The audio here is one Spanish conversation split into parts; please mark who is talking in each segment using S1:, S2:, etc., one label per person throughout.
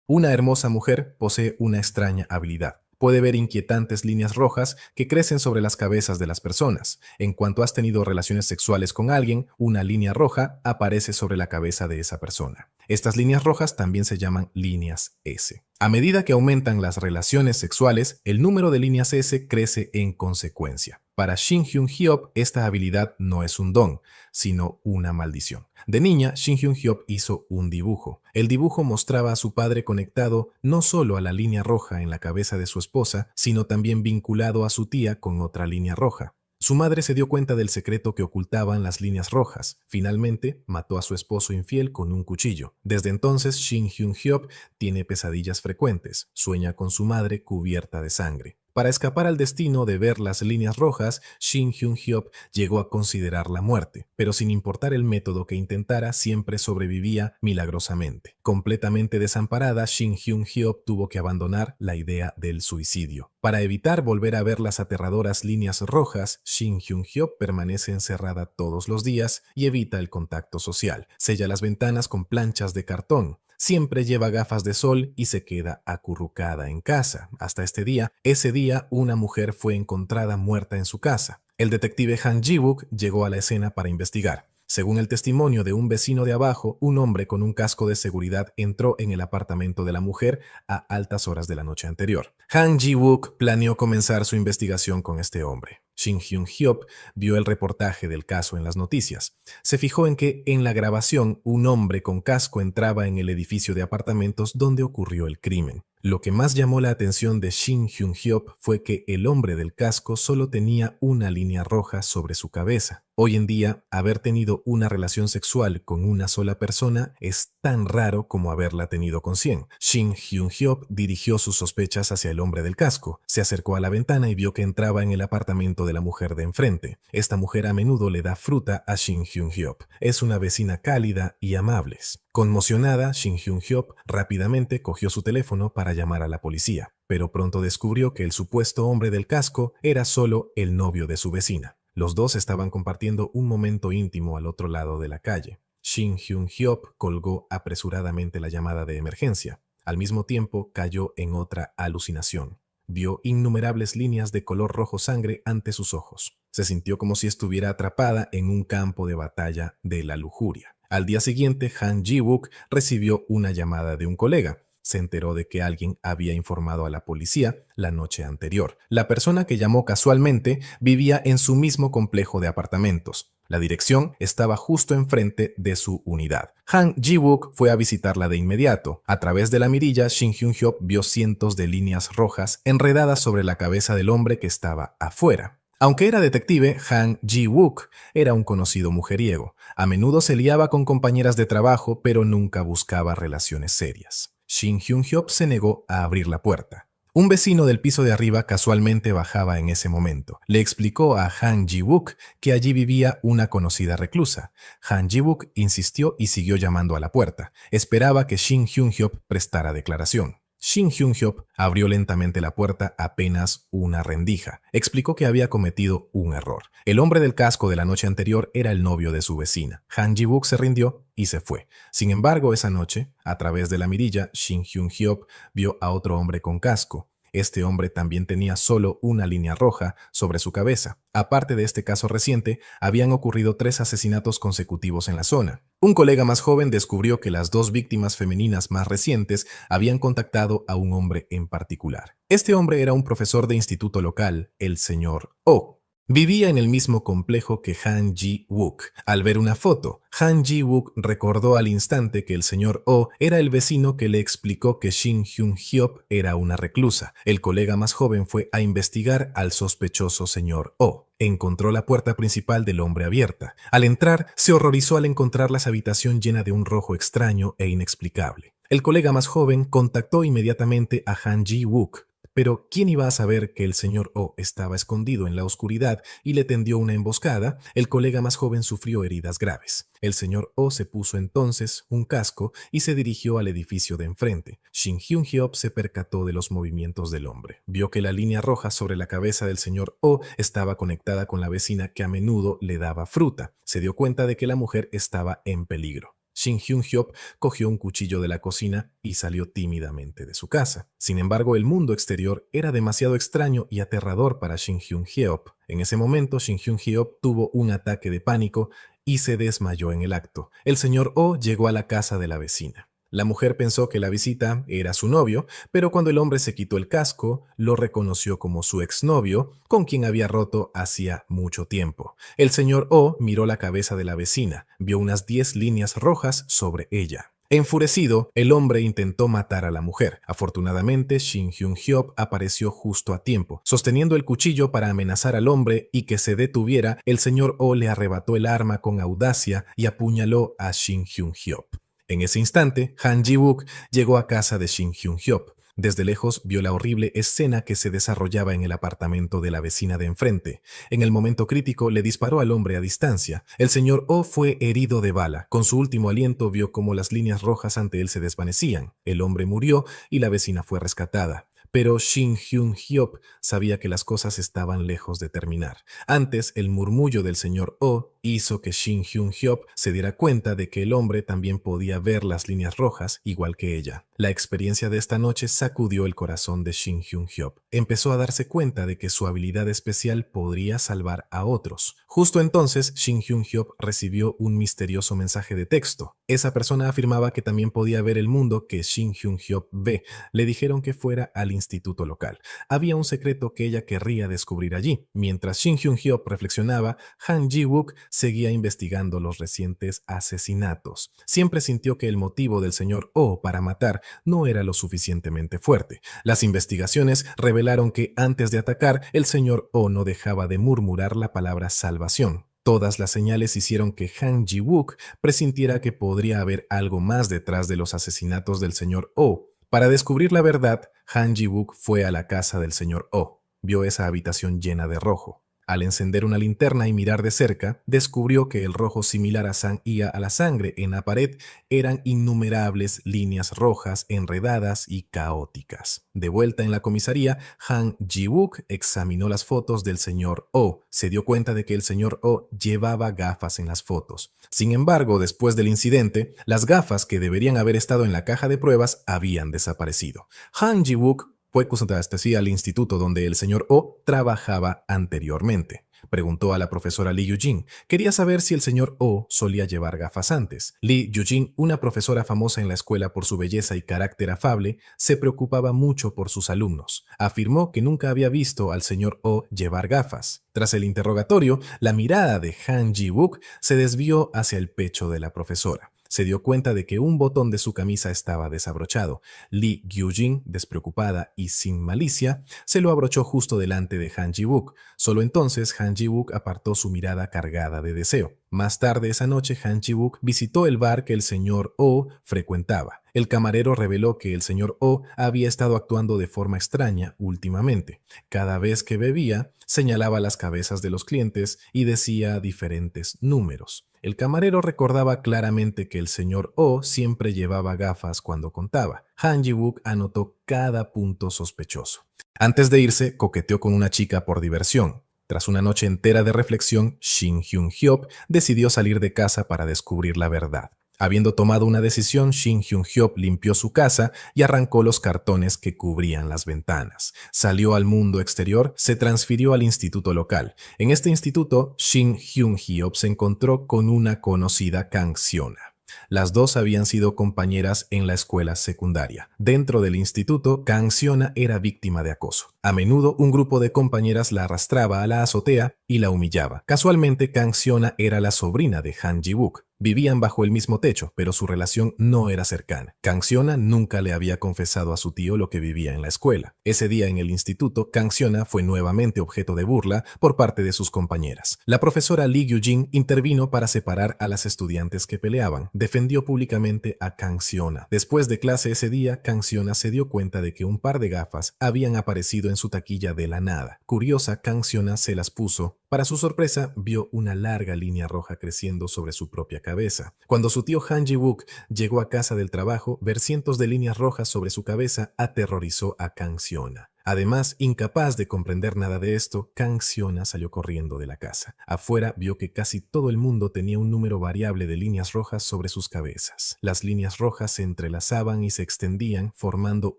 S1: Una hermosa mujer posee una extraña habilidad. Puede ver inquietantes líneas rojas que crecen sobre las cabezas de las personas. En cuanto has tenido relaciones sexuales con alguien, una línea roja aparece sobre la cabeza de esa persona. Estas líneas rojas también se llaman líneas S. A medida que aumentan las relaciones sexuales, el número de líneas S crece en consecuencia. Para Shin Hyun-hyop, esta habilidad no es un don, sino una maldición. De niña, Shin Hyun-hyop hizo un dibujo. El dibujo mostraba a su padre conectado no solo a la línea roja en la cabeza de su esposa, sino también vinculado a su tía con otra línea roja. Su madre se dio cuenta del secreto que ocultaban las líneas rojas. Finalmente, mató a su esposo infiel con un cuchillo. Desde entonces, Shin Hyun-hyop tiene pesadillas frecuentes. Sueña con su madre cubierta de sangre. Para escapar al destino de ver las líneas rojas, Shin Hyun-hyop llegó a considerar la muerte, pero sin importar el método que intentara, siempre sobrevivía milagrosamente. Completamente desamparada, Shin Hyun-hyop tuvo que abandonar la idea del suicidio. Para evitar volver a ver las aterradoras líneas rojas, Shin Hyun-hyop permanece encerrada todos los días y evita el contacto social. Sella las ventanas con planchas de cartón. Siempre lleva gafas de sol y se queda acurrucada en casa. Hasta ese día, una mujer fue encontrada muerta en su casa. El detective Han Ji-wook llegó a la escena para investigar. Según el testimonio de un vecino de abajo, un hombre con un casco de seguridad entró en el apartamento de la mujer a altas horas de la noche anterior. Han Ji-wook planeó comenzar su investigación con este hombre. Shin Hyun-hyop vio el reportaje del caso en las noticias. Se fijó en que, en la grabación, un hombre con casco entraba en el edificio de apartamentos donde ocurrió el crimen. Lo que más llamó la atención de Shin Hyun-hyop fue que el hombre del casco solo tenía una línea roja sobre su cabeza. Hoy en día, haber tenido una relación sexual con una sola persona es tan raro como haberla tenido con 100. Shin Hyun-hyop dirigió sus sospechas hacia el hombre del casco. Se acercó a la ventana y vio que entraba en el apartamento de la mujer de enfrente. Esta mujer a menudo le da fruta a Shin Hyun-hyop. Es una vecina cálida y amable. Conmocionada, Shin Hyun-hyop rápidamente cogió su teléfono para llamar a la policía, pero pronto descubrió que el supuesto hombre del casco era solo el novio de su vecina. Los dos estaban compartiendo un momento íntimo al otro lado de la calle. Shin Hyun-hyop colgó apresuradamente la llamada de emergencia. Al mismo tiempo, cayó en otra alucinación. Vio innumerables líneas de color rojo sangre ante sus ojos. Se sintió como si estuviera atrapada en un campo de batalla de la lujuria. Al día siguiente, Han Ji-wook recibió una llamada de un colega. Se enteró de que alguien había informado a la policía la noche anterior. La persona que llamó casualmente vivía en su mismo complejo de apartamentos. La dirección estaba justo enfrente de su unidad. Han Ji-wook fue a visitarla de inmediato. A través de la mirilla, Shin Hyun-hyop vio cientos de líneas rojas enredadas sobre la cabeza del hombre que estaba afuera. Aunque era detective, Han Ji-wook era un conocido mujeriego. A menudo se liaba con compañeras de trabajo, pero nunca buscaba relaciones serias. Shin Hyun-hyop se negó a abrir la puerta. Un vecino del piso de arriba casualmente bajaba en ese momento. Le explicó a Han Ji-wook que allí vivía una conocida reclusa. Han Ji-wook insistió y siguió llamando a la puerta. Esperaba que Shin Hyun-hyop prestara declaración. Shin Hyun-hyop abrió lentamente la puerta apenas una rendija. Explicó que había cometido un error. El hombre del casco de la noche anterior era el novio de su vecina. Han Ji-wook se rindió y se fue. Sin embargo, esa noche, a través de la mirilla, Shin Hyun-hyop vio a otro hombre con casco. Este hombre también tenía solo una línea roja sobre su cabeza. Aparte de este caso reciente, habían ocurrido 3 asesinatos consecutivos en la zona. Un colega más joven descubrió que las 2 víctimas femeninas más recientes habían contactado a un hombre en particular. Este hombre era un profesor de instituto local, el señor Oh. Vivía en el mismo complejo que Han Ji-wook. Al ver una foto, Han Ji-wook recordó al instante que el señor Oh era el vecino que le explicó que Shin Hyun-hyop era una reclusa. El colega más joven fue a investigar al sospechoso señor Oh. Encontró la puerta principal del hombre abierta. Al entrar, se horrorizó al encontrar la habitación llena de un rojo extraño e inexplicable. El colega más joven contactó inmediatamente a Han Ji-wook. Pero ¿quién iba a saber que el señor O estaba escondido en la oscuridad y le tendió una emboscada? El colega más joven sufrió heridas graves. El señor O se puso entonces un casco y se dirigió al edificio de enfrente. Shin Hyun-hyop se percató de los movimientos del hombre. Vio que la línea roja sobre la cabeza del señor O estaba conectada con la vecina que a menudo le daba fruta. Se dio cuenta de que la mujer estaba en peligro. Shin Hyun-hyop cogió un cuchillo de la cocina y salió tímidamente de su casa. Sin embargo, el mundo exterior era demasiado extraño y aterrador para Shin Hyun-hyop. En ese momento, Shin Hyun-hyop tuvo un ataque de pánico y se desmayó en el acto. El señor Oh llegó a la casa de la vecina. La mujer pensó que la visita era su novio, pero cuando el hombre se quitó el casco, lo reconoció como su exnovio, con quien había roto hacía mucho tiempo. El señor Oh miró la cabeza de la vecina, vio unas 10 líneas rojas sobre ella. Enfurecido, el hombre intentó matar a la mujer. Afortunadamente, Shin Hyun-hyop apareció justo a tiempo. Sosteniendo el cuchillo para amenazar al hombre y que se detuviera, el señor Oh le arrebató el arma con audacia y apuñaló a Shin Hyun-hyop. En ese instante, Han Ji-wook llegó a casa de Shin Hyun-hyop. Desde lejos vio la horrible escena que se desarrollaba en el apartamento de la vecina de enfrente. En el momento crítico le disparó al hombre a distancia. El señor Oh fue herido de bala. Con su último aliento vio cómo las líneas rojas ante él se desvanecían. El hombre murió y la vecina fue rescatada. Pero Shin Hyun-hyop sabía que las cosas estaban lejos de terminar. Antes, el murmullo del señor Oh hizo que Shin Hyun-hyop se diera cuenta de que el hombre también podía ver las líneas rojas igual que ella. La experiencia de esta noche sacudió el corazón de Shin Hyun-hyop. Empezó a darse cuenta de que su habilidad especial podría salvar a otros. Justo entonces, Shin Hyun-hyop recibió un misterioso mensaje de texto. Esa persona afirmaba que también podía ver el mundo que Shin Hyun-hyop ve. Le dijeron que fuera al instituto local. Había un secreto que ella querría descubrir allí. Mientras Shin Hyun-hyop reflexionaba, Han Ji-wook seguía investigando los recientes asesinatos. Siempre sintió que el motivo del señor Oh para matar no era lo suficientemente fuerte. Las investigaciones revelaron que antes de atacar, el señor Oh no dejaba de murmurar la palabra salvación. Todas las señales hicieron que Han Ji-wook presintiera que podría haber algo más detrás de los asesinatos del señor Oh. Para descubrir la verdad, Han Ji-wook fue a la casa del señor Oh. Vio esa habitación llena de rojo. Al encender una linterna y mirar de cerca, descubrió que el rojo similar a la sangre en la pared eran innumerables líneas rojas enredadas y caóticas. De vuelta en la comisaría, Han Ji-wook examinó las fotos del señor Oh. Se dio cuenta de que el señor Oh llevaba gafas en las fotos. Sin embargo, después del incidente, las gafas que deberían haber estado en la caja de pruebas habían desaparecido. Han Ji-wook fue hasta al instituto donde el señor Oh trabajaba anteriormente. Preguntó a la profesora Lee Yu-jin. Quería saber si el señor Oh solía llevar gafas antes. Lee Yu-jin, una profesora famosa en la escuela por su belleza y carácter afable, se preocupaba mucho por sus alumnos. Afirmó que nunca había visto al señor Oh llevar gafas. Tras el interrogatorio, la mirada de Han Ji-wook se desvió hacia el pecho de la profesora. Se dio cuenta de que un botón de su camisa estaba desabrochado. Lee Gyu-jin, despreocupada y sin malicia, se lo abrochó justo delante de Han Ji-wook. Solo entonces Han Ji-wook apartó su mirada cargada de deseo. Más tarde esa noche, Han Ji-wook visitó el bar que el señor Oh frecuentaba. El camarero reveló que el señor Oh había estado actuando de forma extraña últimamente. Cada vez que bebía, señalaba las cabezas de los clientes y decía diferentes números. El camarero recordaba claramente que el señor Oh siempre llevaba gafas cuando contaba. Han Ji-wook anotó cada punto sospechoso. Antes de irse, coqueteó con una chica por diversión. Tras una noche entera de reflexión, Shin Hyun-hyop decidió salir de casa para descubrir la verdad. Habiendo tomado una decisión, Shin Hyun-hyop limpió su casa y arrancó los cartones que cubrían las ventanas. Salió al mundo exterior, se transfirió al instituto local. En este instituto, Shin Hyun-hyop se encontró con una conocida Kang Seona. Las dos habían sido compañeras en la escuela secundaria. Dentro del instituto, Kang Seona era víctima de acoso. A menudo, un grupo de compañeras la arrastraba a la azotea y la humillaba. Casualmente, Kang Seona era la sobrina de Han Ji-wook. Vivían bajo el mismo techo, pero su relación no era cercana. Kang Seona nunca le había confesado a su tío lo que vivía en la escuela. Ese día en el instituto, Kang Seona fue nuevamente objeto de burla por parte de sus compañeras. La profesora Lee Gyu-jin intervino para separar a las estudiantes que peleaban. Defendió públicamente a Kang Seona. Después de clase ese día, Kang Seona se dio cuenta de que un par de gafas habían aparecido en su taquilla de la nada. Curiosa, Kang Seona se las puso. Para su sorpresa, vio una larga línea roja creciendo sobre su propia cabeza. Cuando su tío Han Ji-wook llegó a casa del trabajo, ver cientos de líneas rojas sobre su cabeza aterrorizó a Kang Seona. Además, incapaz de comprender nada de esto, Kang Xiona salió corriendo de la casa. Afuera vio que casi todo el mundo tenía un número variable de líneas rojas sobre sus cabezas. Las líneas rojas se entrelazaban y se extendían, formando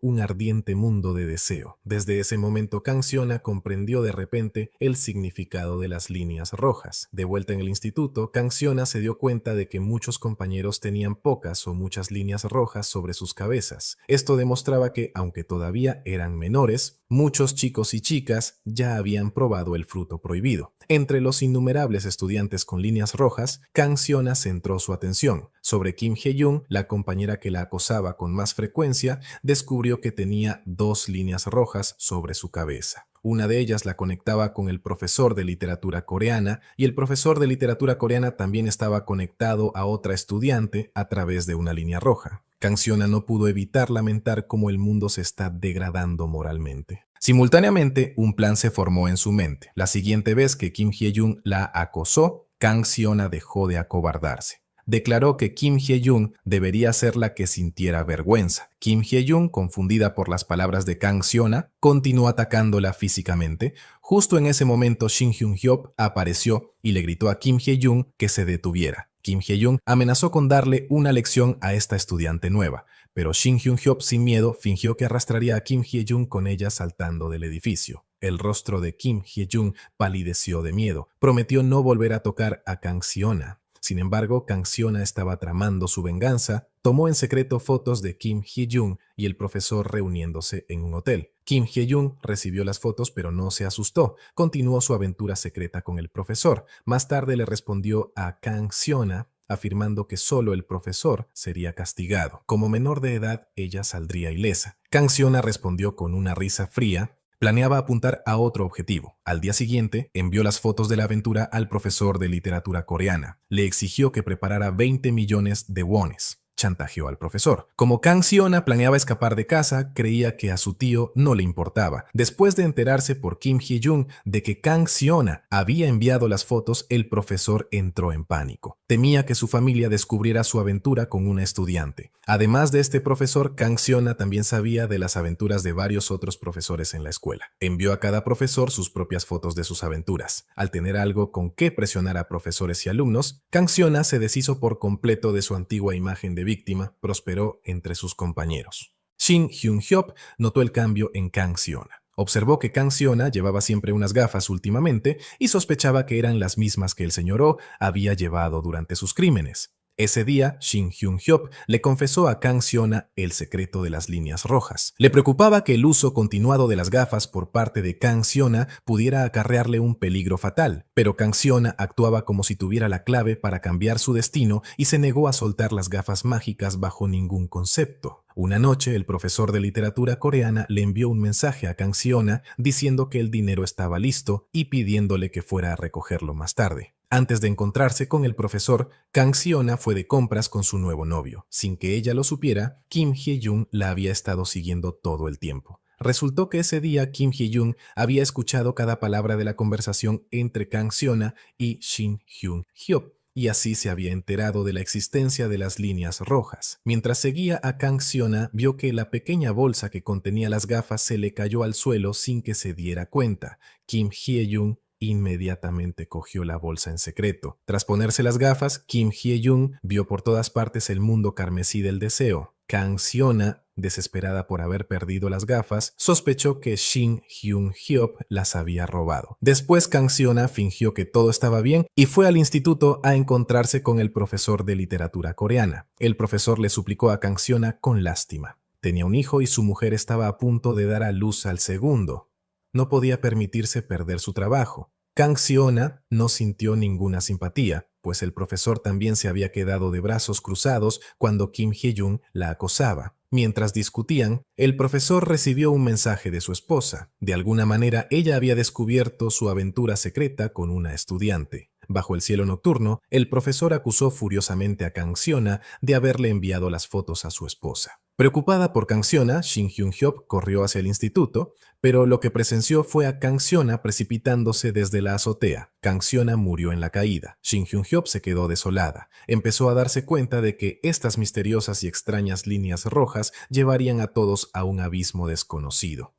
S1: un ardiente mundo de deseo. Desde ese momento, Kang Xiona comprendió de repente el significado de las líneas rojas. De vuelta en el instituto, Kang Xiona se dio cuenta de que muchos compañeros tenían pocas o muchas líneas rojas sobre sus cabezas. Esto demostraba que, aunque todavía eran menores, muchos chicos y chicas ya habían probado el fruto prohibido. Entre los innumerables estudiantes con líneas rojas, Kang Xiona centró su atención. Sobre Kim Hye-jung, la compañera que la acosaba con más frecuencia, descubrió que tenía 2 líneas rojas sobre su cabeza. Una de ellas la conectaba con el profesor de literatura coreana y el profesor de literatura coreana también estaba conectado a otra estudiante a través de una línea roja. Kang Xiona no pudo evitar lamentar cómo el mundo se está degradando moralmente. Simultáneamente, un plan se formó en su mente. La siguiente vez que Kim Hye-jung la acosó, Kang Xiona dejó de acobardarse. Declaró que Kim Hye-jung debería ser la que sintiera vergüenza. Kim Hye-jung, confundida por las palabras de Kang Xiona, continuó atacándola físicamente. Justo en ese momento, Shin Hyun-hyop apareció y le gritó a Kim Hye-jung que se detuviera. Kim Hye-jung amenazó con darle una lección a esta estudiante nueva, pero Shin Hyun-hyop, sin miedo, fingió que arrastraría a Kim Hye-jung con ella saltando del edificio. El rostro de Kim Hye-jung palideció de miedo. Prometió no volver a tocar a Kang Xiona. Sin embargo, Kang Xiona estaba tramando su venganza. Tomó en secreto fotos de Kim Hye-jung y el profesor reuniéndose en un hotel. Kim Hye-jung recibió las fotos pero no se asustó. Continuó su aventura secreta con el profesor. Más tarde le respondió a Kang Xiona afirmando que solo el profesor sería castigado. Como menor de edad, ella saldría ilesa. Kang Xiona respondió con una risa fría. Planeaba apuntar a otro objetivo. Al día siguiente, envió las fotos de la aventura al profesor de literatura coreana. Le exigió que preparara 20 millones de wones. Chantajeó al profesor. Como Kang Xiona planeaba escapar de casa, creía que a su tío no le importaba. Después de enterarse por Kim Hye-jung de que Kang Xiona había enviado las fotos, el profesor entró en pánico. Temía que su familia descubriera su aventura con una estudiante. Además de este profesor, Kang Xiona también sabía de las aventuras de varios otros profesores en la escuela. Envió a cada profesor sus propias fotos de sus aventuras. Al tener algo con qué presionar a profesores y alumnos, Kang Xiona se deshizo por completo de su antigua imagen de víctima, prosperó entre sus compañeros. Shin Hyun-hyop notó el cambio en Kang Xiona. Observó que Kang Xiona llevaba siempre unas gafas últimamente y sospechaba que eran las mismas que el señor Oh había llevado durante sus crímenes. Ese día, Shin Hyun-hyop le confesó a Kang Xiona el secreto de las líneas rojas. Le preocupaba que el uso continuado de las gafas por parte de Kang Xiona pudiera acarrearle un peligro fatal, pero Kang Xiona actuaba como si tuviera la clave para cambiar su destino y se negó a soltar las gafas mágicas bajo ningún concepto. Una noche, el profesor de literatura coreana le envió un mensaje a Kang Xiona diciendo que el dinero estaba listo y pidiéndole que fuera a recogerlo más tarde. Antes de encontrarse con el profesor, Kang Xiona fue de compras con su nuevo novio. Sin que ella lo supiera, Kim Hye-jung la había estado siguiendo todo el tiempo. Resultó que ese día Kim Hye-jung había escuchado cada palabra de la conversación entre Kang Xiona y Shin Hyun-hyop, y así se había enterado de la existencia de las líneas rojas. Mientras seguía a Kang Xiona, vio que la pequeña bolsa que contenía las gafas se le cayó al suelo sin que se diera cuenta. Kim Hye-jung inmediatamente cogió la bolsa en secreto. Tras ponerse las gafas, Kim Hye-jung vio por todas partes el mundo carmesí del deseo. Kang Xiona, desesperada por haber perdido las gafas, sospechó que Shin Hyun-hyop las había robado. Después Kang Xiona fingió que todo estaba bien y fue al instituto a encontrarse con el profesor de literatura coreana. El profesor le suplicó a Kang Xiona con lástima. Tenía un hijo y su mujer estaba a punto de dar a luz al segundo. No podía permitirse perder su trabajo. Kang Xiona no sintió ninguna simpatía, pues el profesor también se había quedado de brazos cruzados cuando Kim Hye-jung la acosaba. Mientras discutían, el profesor recibió un mensaje de su esposa. De alguna manera, ella había descubierto su aventura secreta con una estudiante. Bajo el cielo nocturno, el profesor acusó furiosamente a Kang Xiona de haberle enviado las fotos a su esposa. Preocupada por Kang Xiona, Shin Hyun-hyop corrió hacia el instituto, pero lo que presenció fue a Kang Xiona precipitándose desde la azotea. Kang Xiona murió en la caída. Shin Hyun-hyop se quedó desolada. Empezó a darse cuenta de que estas misteriosas y extrañas líneas rojas llevarían a todos a un abismo desconocido.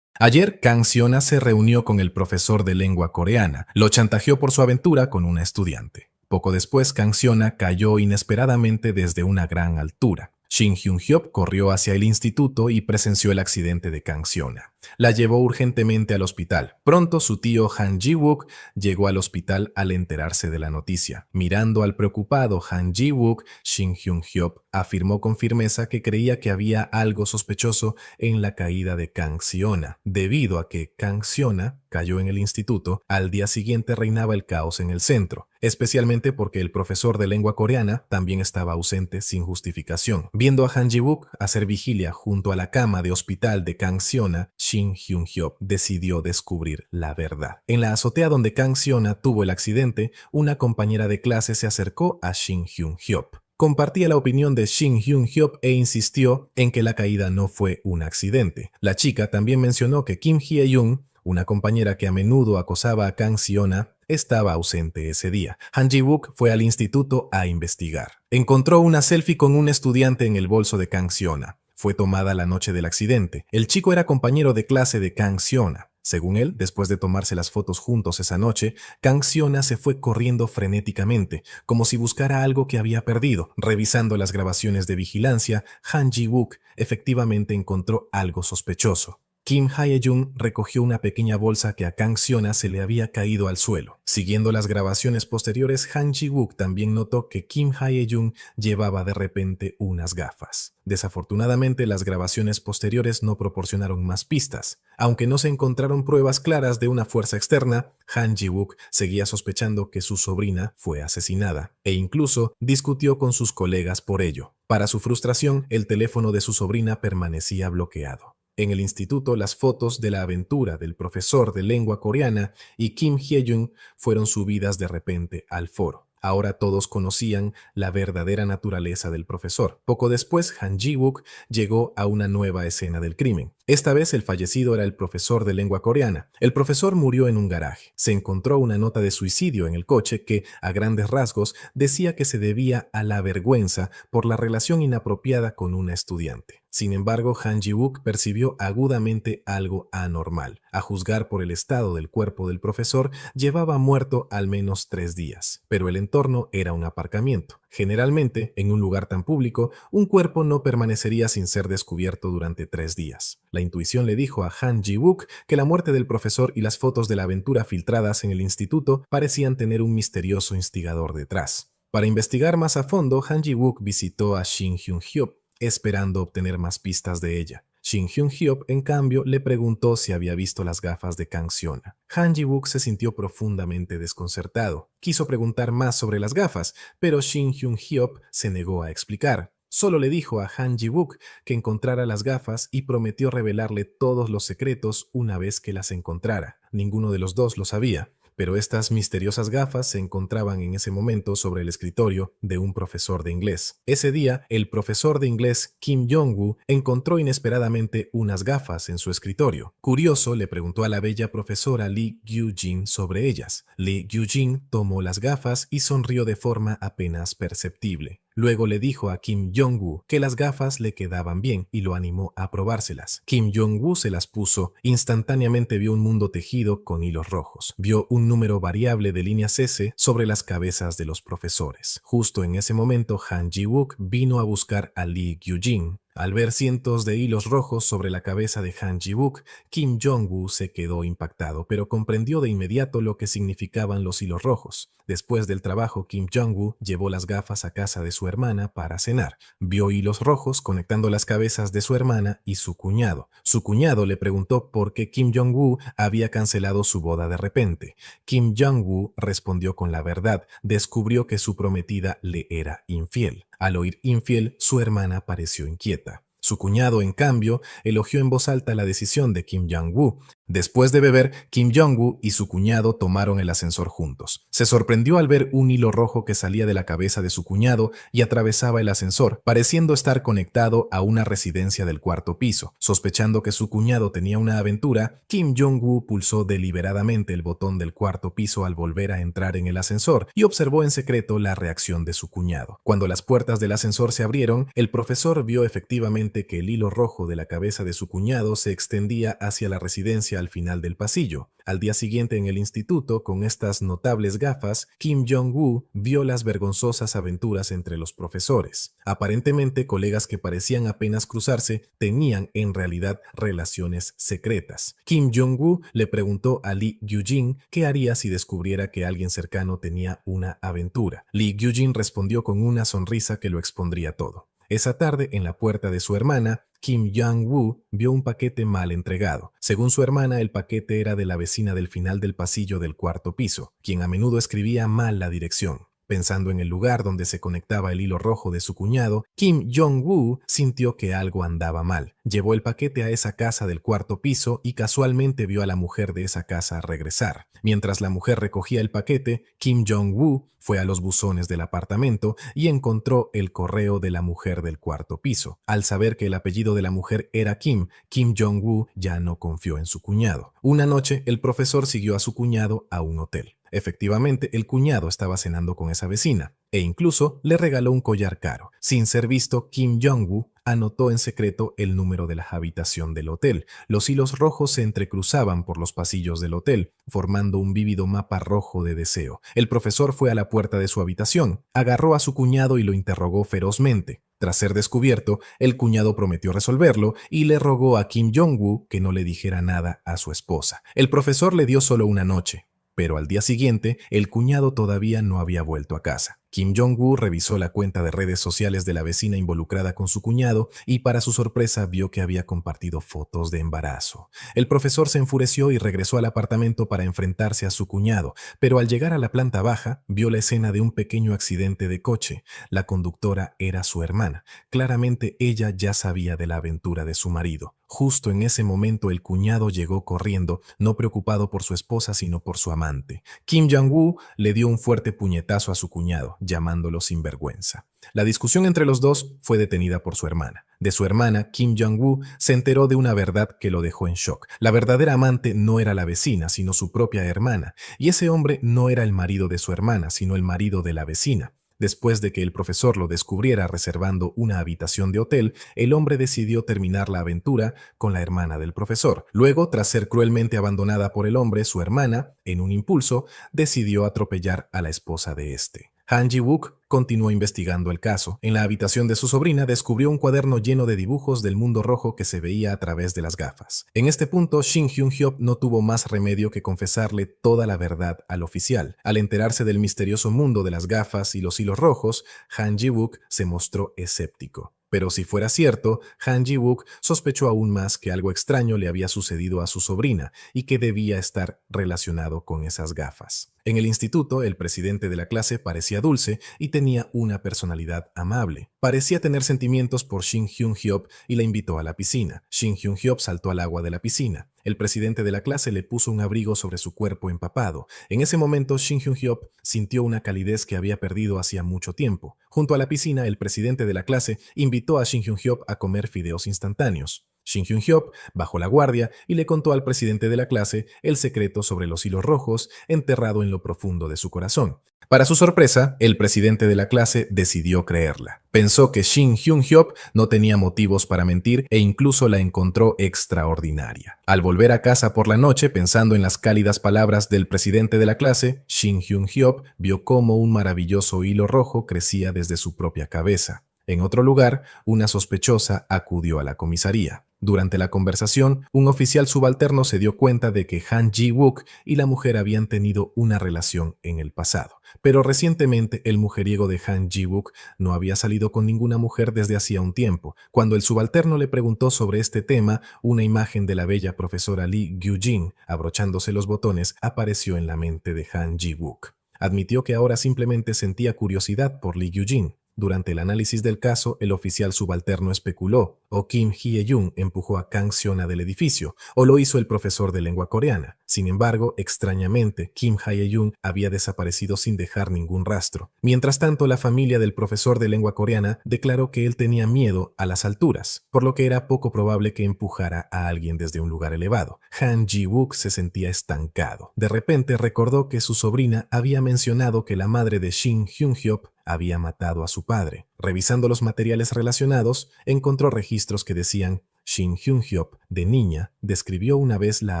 S1: Ayer, Kang Siona se reunió con el profesor de lengua coreana. Lo chantajeó por su aventura con una estudiante. Poco después, Kang Siona cayó inesperadamente desde una gran altura. Shin Hyun-hyop corrió hacia el instituto y presenció el accidente de Kang Siona. La llevó urgentemente al hospital. Pronto su tío Han Ji-wook llegó al hospital al enterarse de la noticia. Mirando al preocupado Han Ji-wook, Shin Hyun-hyop afirmó con firmeza que creía que había algo sospechoso en la caída de Kang Siona. Debido a que Kang Siona cayó en el instituto, al día siguiente reinaba el caos en el centro, especialmente porque el profesor de lengua coreana también estaba ausente sin justificación. Viendo a Han Ji-wook hacer vigilia junto a la cama de hospital de Kang Siona, Shin Hyun-hyop decidió descubrir la verdad. En la azotea donde Kang Siona tuvo el accidente, una compañera de clase se acercó a Shin Hyun-hyop. Compartía la opinión de Shin Hyun-hyop e insistió en que la caída no fue un accidente. La chica también mencionó que Kim Hye-jung, una compañera que a menudo acosaba a Kang Siona, estaba ausente ese día. Han Ji-wook fue al instituto a investigar. Encontró una selfie con un estudiante en el bolso de Kang Siona. Fue tomada la noche del accidente. El chico era compañero de clase de Kang Siona. Según él, después de tomarse las fotos juntos esa noche, Kang Siona se fue corriendo frenéticamente, como si buscara algo que había perdido. Revisando las grabaciones de vigilancia, Han Ji-wook efectivamente encontró algo sospechoso. Kim Hye-jung recogió una pequeña bolsa que a Kang Siona se le había caído al suelo. Siguiendo las grabaciones posteriores, Han Ji-wook también notó que Kim Hye-jung llevaba de repente unas gafas. Desafortunadamente, las grabaciones posteriores no proporcionaron más pistas. Aunque no se encontraron pruebas claras de una fuerza externa, Han Ji-wook seguía sospechando que su sobrina fue asesinada e incluso discutió con sus colegas por ello. Para su frustración, el teléfono de su sobrina permanecía bloqueado. En el instituto, las fotos de la aventura del profesor de lengua coreana y Kim Hye-jung fueron subidas de repente al foro. Ahora todos conocían la verdadera naturaleza del profesor. Poco después, Han Ji-wook llegó a una nueva escena del crimen. Esta vez el fallecido era el profesor de lengua coreana. El profesor murió en un garaje. Se encontró una nota de suicidio en el coche que, a grandes rasgos, decía que se debía a la vergüenza por la relación inapropiada con una estudiante. Sin embargo, Han Ji-wook percibió agudamente algo anormal. A juzgar por el estado del cuerpo del profesor, llevaba muerto al menos 3 días, pero el entorno era un aparcamiento. Generalmente, en un lugar tan público, un cuerpo no permanecería sin ser descubierto durante 3 días. La intuición le dijo a Han Ji-wook que la muerte del profesor y las fotos de la aventura filtradas en el instituto parecían tener un misterioso instigador detrás. Para investigar más a fondo, Han Ji-wook visitó a Shin Hyun-hyop, esperando obtener más pistas de ella. Shin Hyun-hyop, en cambio, le preguntó si había visto las gafas de Kang Siona. Han Ji-wook se sintió profundamente desconcertado. Quiso preguntar más sobre las gafas, pero Shin Hyun-hyop se negó a explicar. Solo le dijo a Han Ji-wook que encontrara las gafas y prometió revelarle todos los secretos una vez que las encontrara. Ninguno de los dos lo sabía, pero estas misteriosas gafas se encontraban en ese momento sobre el escritorio de un profesor de inglés. Ese día, el profesor de inglés Kim Jong-woo encontró inesperadamente unas gafas en su escritorio. Curioso, le preguntó a la bella profesora Lee Gyu-jin sobre ellas. Lee Gyu-jin tomó las gafas y sonrió de forma apenas perceptible. Luego le dijo a Kim Jong-woo que las gafas le quedaban bien y lo animó a probárselas. Kim Jong-woo se las puso. Instantáneamente vio un mundo tejido con hilos rojos. Vio un número variable de líneas S sobre las cabezas de los profesores. Justo en ese momento, Han Ji-wook vino a buscar a Lee Gyu-jin. Al ver cientos de hilos rojos sobre la cabeza de Han Ji-wook, Kim Jong-woo se quedó impactado, pero comprendió de inmediato lo que significaban los hilos rojos. Después del trabajo, Kim Jong-woo llevó las gafas a casa de su hermana para cenar. Vio hilos rojos conectando las cabezas de su hermana y su cuñado. Su cuñado le preguntó por qué Kim Jong-woo había cancelado su boda de repente. Kim Jong-woo respondió con la verdad. Descubrió que su prometida le era infiel. Al oír infiel, su hermana pareció inquieta. Su cuñado, en cambio, elogió en voz alta la decisión de Kim Jong-woo. Después de beber, Kim Jong-woo y su cuñado tomaron el ascensor juntos. Se sorprendió al ver un hilo rojo que salía de la cabeza de su cuñado y atravesaba el ascensor, pareciendo estar conectado a una residencia del cuarto piso. Sospechando que su cuñado tenía una aventura, Kim Jong-woo pulsó deliberadamente el botón del cuarto piso al volver a entrar en el ascensor y observó en secreto la reacción de su cuñado. Cuando las puertas del ascensor se abrieron, el profesor vio efectivamente que el hilo rojo de la cabeza de su cuñado se extendía hacia la residencia al final del pasillo. Al día siguiente en el instituto, con estas notables gafas, Kim Jong-woo vio las vergonzosas aventuras entre los profesores. Aparentemente, colegas que parecían apenas cruzarse tenían en realidad relaciones secretas. Kim Jong-woo le preguntó a Lee Gyujin qué haría si descubriera que alguien cercano tenía una aventura. Lee Gyujin respondió con una sonrisa que lo expondría todo. Esa tarde, en la puerta de su hermana, Kim Jong-woo vio un paquete mal entregado. Según su hermana, el paquete era de la vecina del final del pasillo del cuarto piso, quien a menudo escribía mal la dirección. Pensando en el lugar donde se conectaba el hilo rojo de su cuñado, Kim Jong-woo sintió que algo andaba mal. Llevó el paquete a esa casa del cuarto piso y casualmente vio a la mujer de esa casa regresar. Mientras la mujer recogía el paquete, Kim Jong-woo fue a los buzones del apartamento y encontró el correo de la mujer del cuarto piso. Al saber que el apellido de la mujer era Kim, Kim Jong-woo ya no confió en su cuñado. Una noche, el profesor siguió a su cuñado a un hotel. Efectivamente, el cuñado estaba cenando con esa vecina e incluso le regaló un collar caro. Sin ser visto, Kim Jong-woo anotó en secreto el número de la habitación del hotel. Los hilos rojos se entrecruzaban por los pasillos del hotel, formando un vívido mapa rojo de deseo. El profesor fue a la puerta de su habitación, agarró a su cuñado y lo interrogó ferozmente. Tras ser descubierto, el cuñado prometió resolverlo y le rogó a Kim Jong-woo que no le dijera nada a su esposa. El profesor le dio solo una noche, pero al día siguiente, el cuñado todavía no había vuelto a casa. Kim Jong-woo revisó la cuenta de redes sociales de la vecina involucrada con su cuñado y para su sorpresa vio que había compartido fotos de embarazo. El profesor se enfureció y regresó al apartamento para enfrentarse a su cuñado, pero al llegar a la planta baja, vio la escena de un pequeño accidente de coche. La conductora era su hermana. Claramente ella ya sabía de la aventura de su marido. Justo en ese momento el cuñado llegó corriendo, no preocupado por su esposa sino por su amante. Kim Jong-woo le dio un fuerte puñetazo a su cuñado, llamándolo sinvergüenza. La discusión entre los dos fue detenida por su hermana. De su hermana, Kim Jong-woo se enteró de una verdad que lo dejó en shock. La verdadera amante no era la vecina, sino su propia hermana, y ese hombre no era el marido de su hermana, sino el marido de la vecina. Después de que el profesor lo descubriera reservando una habitación de hotel, el hombre decidió terminar la aventura con la hermana del profesor. Luego, tras ser cruelmente abandonada por el hombre, su hermana, en un impulso, decidió atropellar a la esposa de este. Han Ji-wook continuó investigando el caso. En la habitación de su sobrina descubrió un cuaderno lleno de dibujos del mundo rojo que se veía a través de las gafas. En este punto, Shin Hyun-hyop no tuvo más remedio que confesarle toda la verdad al oficial. Al enterarse del misterioso mundo de las gafas y los hilos rojos, Han Ji-wook se mostró escéptico. Pero si fuera cierto, Han Ji-wook sospechó aún más que algo extraño le había sucedido a su sobrina y que debía estar relacionado con esas gafas. En el instituto, el presidente de la clase parecía dulce y tenía una personalidad amable. Parecía tener sentimientos por Shin Hyun-hyop y la invitó a la piscina. Shin Hyun-hyop saltó al agua de la piscina. El presidente de la clase le puso un abrigo sobre su cuerpo empapado. En ese momento, Shin Hyun-hyop sintió una calidez que había perdido hacía mucho tiempo. Junto a la piscina, el presidente de la clase invitó a Shin Hyun-hyop a comer fideos instantáneos. Shin Hyun-hyop bajó la guardia y le contó al presidente de la clase el secreto sobre los hilos rojos enterrado en lo profundo de su corazón. Para su sorpresa, el presidente de la clase decidió creerla. Pensó que Shin Hyun-hyop no tenía motivos para mentir e incluso la encontró extraordinaria. Al volver a casa por la noche, pensando en las cálidas palabras del presidente de la clase, Shin Hyun-hyop vio cómo un maravilloso hilo rojo crecía desde su propia cabeza. En otro lugar, una sospechosa acudió a la comisaría. Durante la conversación, un oficial subalterno se dio cuenta de que Han Ji-wook y la mujer habían tenido una relación en el pasado. Pero recientemente el mujeriego de Han Ji-wook no había salido con ninguna mujer desde hacía un tiempo. Cuando el subalterno le preguntó sobre este tema, una imagen de la bella profesora Lee Gyujin, abrochándose los botones, apareció en la mente de Han Ji-wook. Admitió que ahora simplemente sentía curiosidad por Lee Gyujin. Durante el análisis del caso, el oficial subalterno especuló, o Kim Hye-jung empujó a Kang Seona del edificio, o lo hizo el profesor de lengua coreana. Sin embargo, extrañamente, Kim Hye-jung había desaparecido sin dejar ningún rastro. Mientras tanto, la familia del profesor de lengua coreana declaró que él tenía miedo a las alturas, por lo que era poco probable que empujara a alguien desde un lugar elevado. Han Ji-wook se sentía estancado. De repente recordó que su sobrina había mencionado que la madre de Shin Hyun-hyop había matado a su padre. Revisando los materiales relacionados, encontró registros que decían: Shin Hyun-hyop, de niña, describió una vez la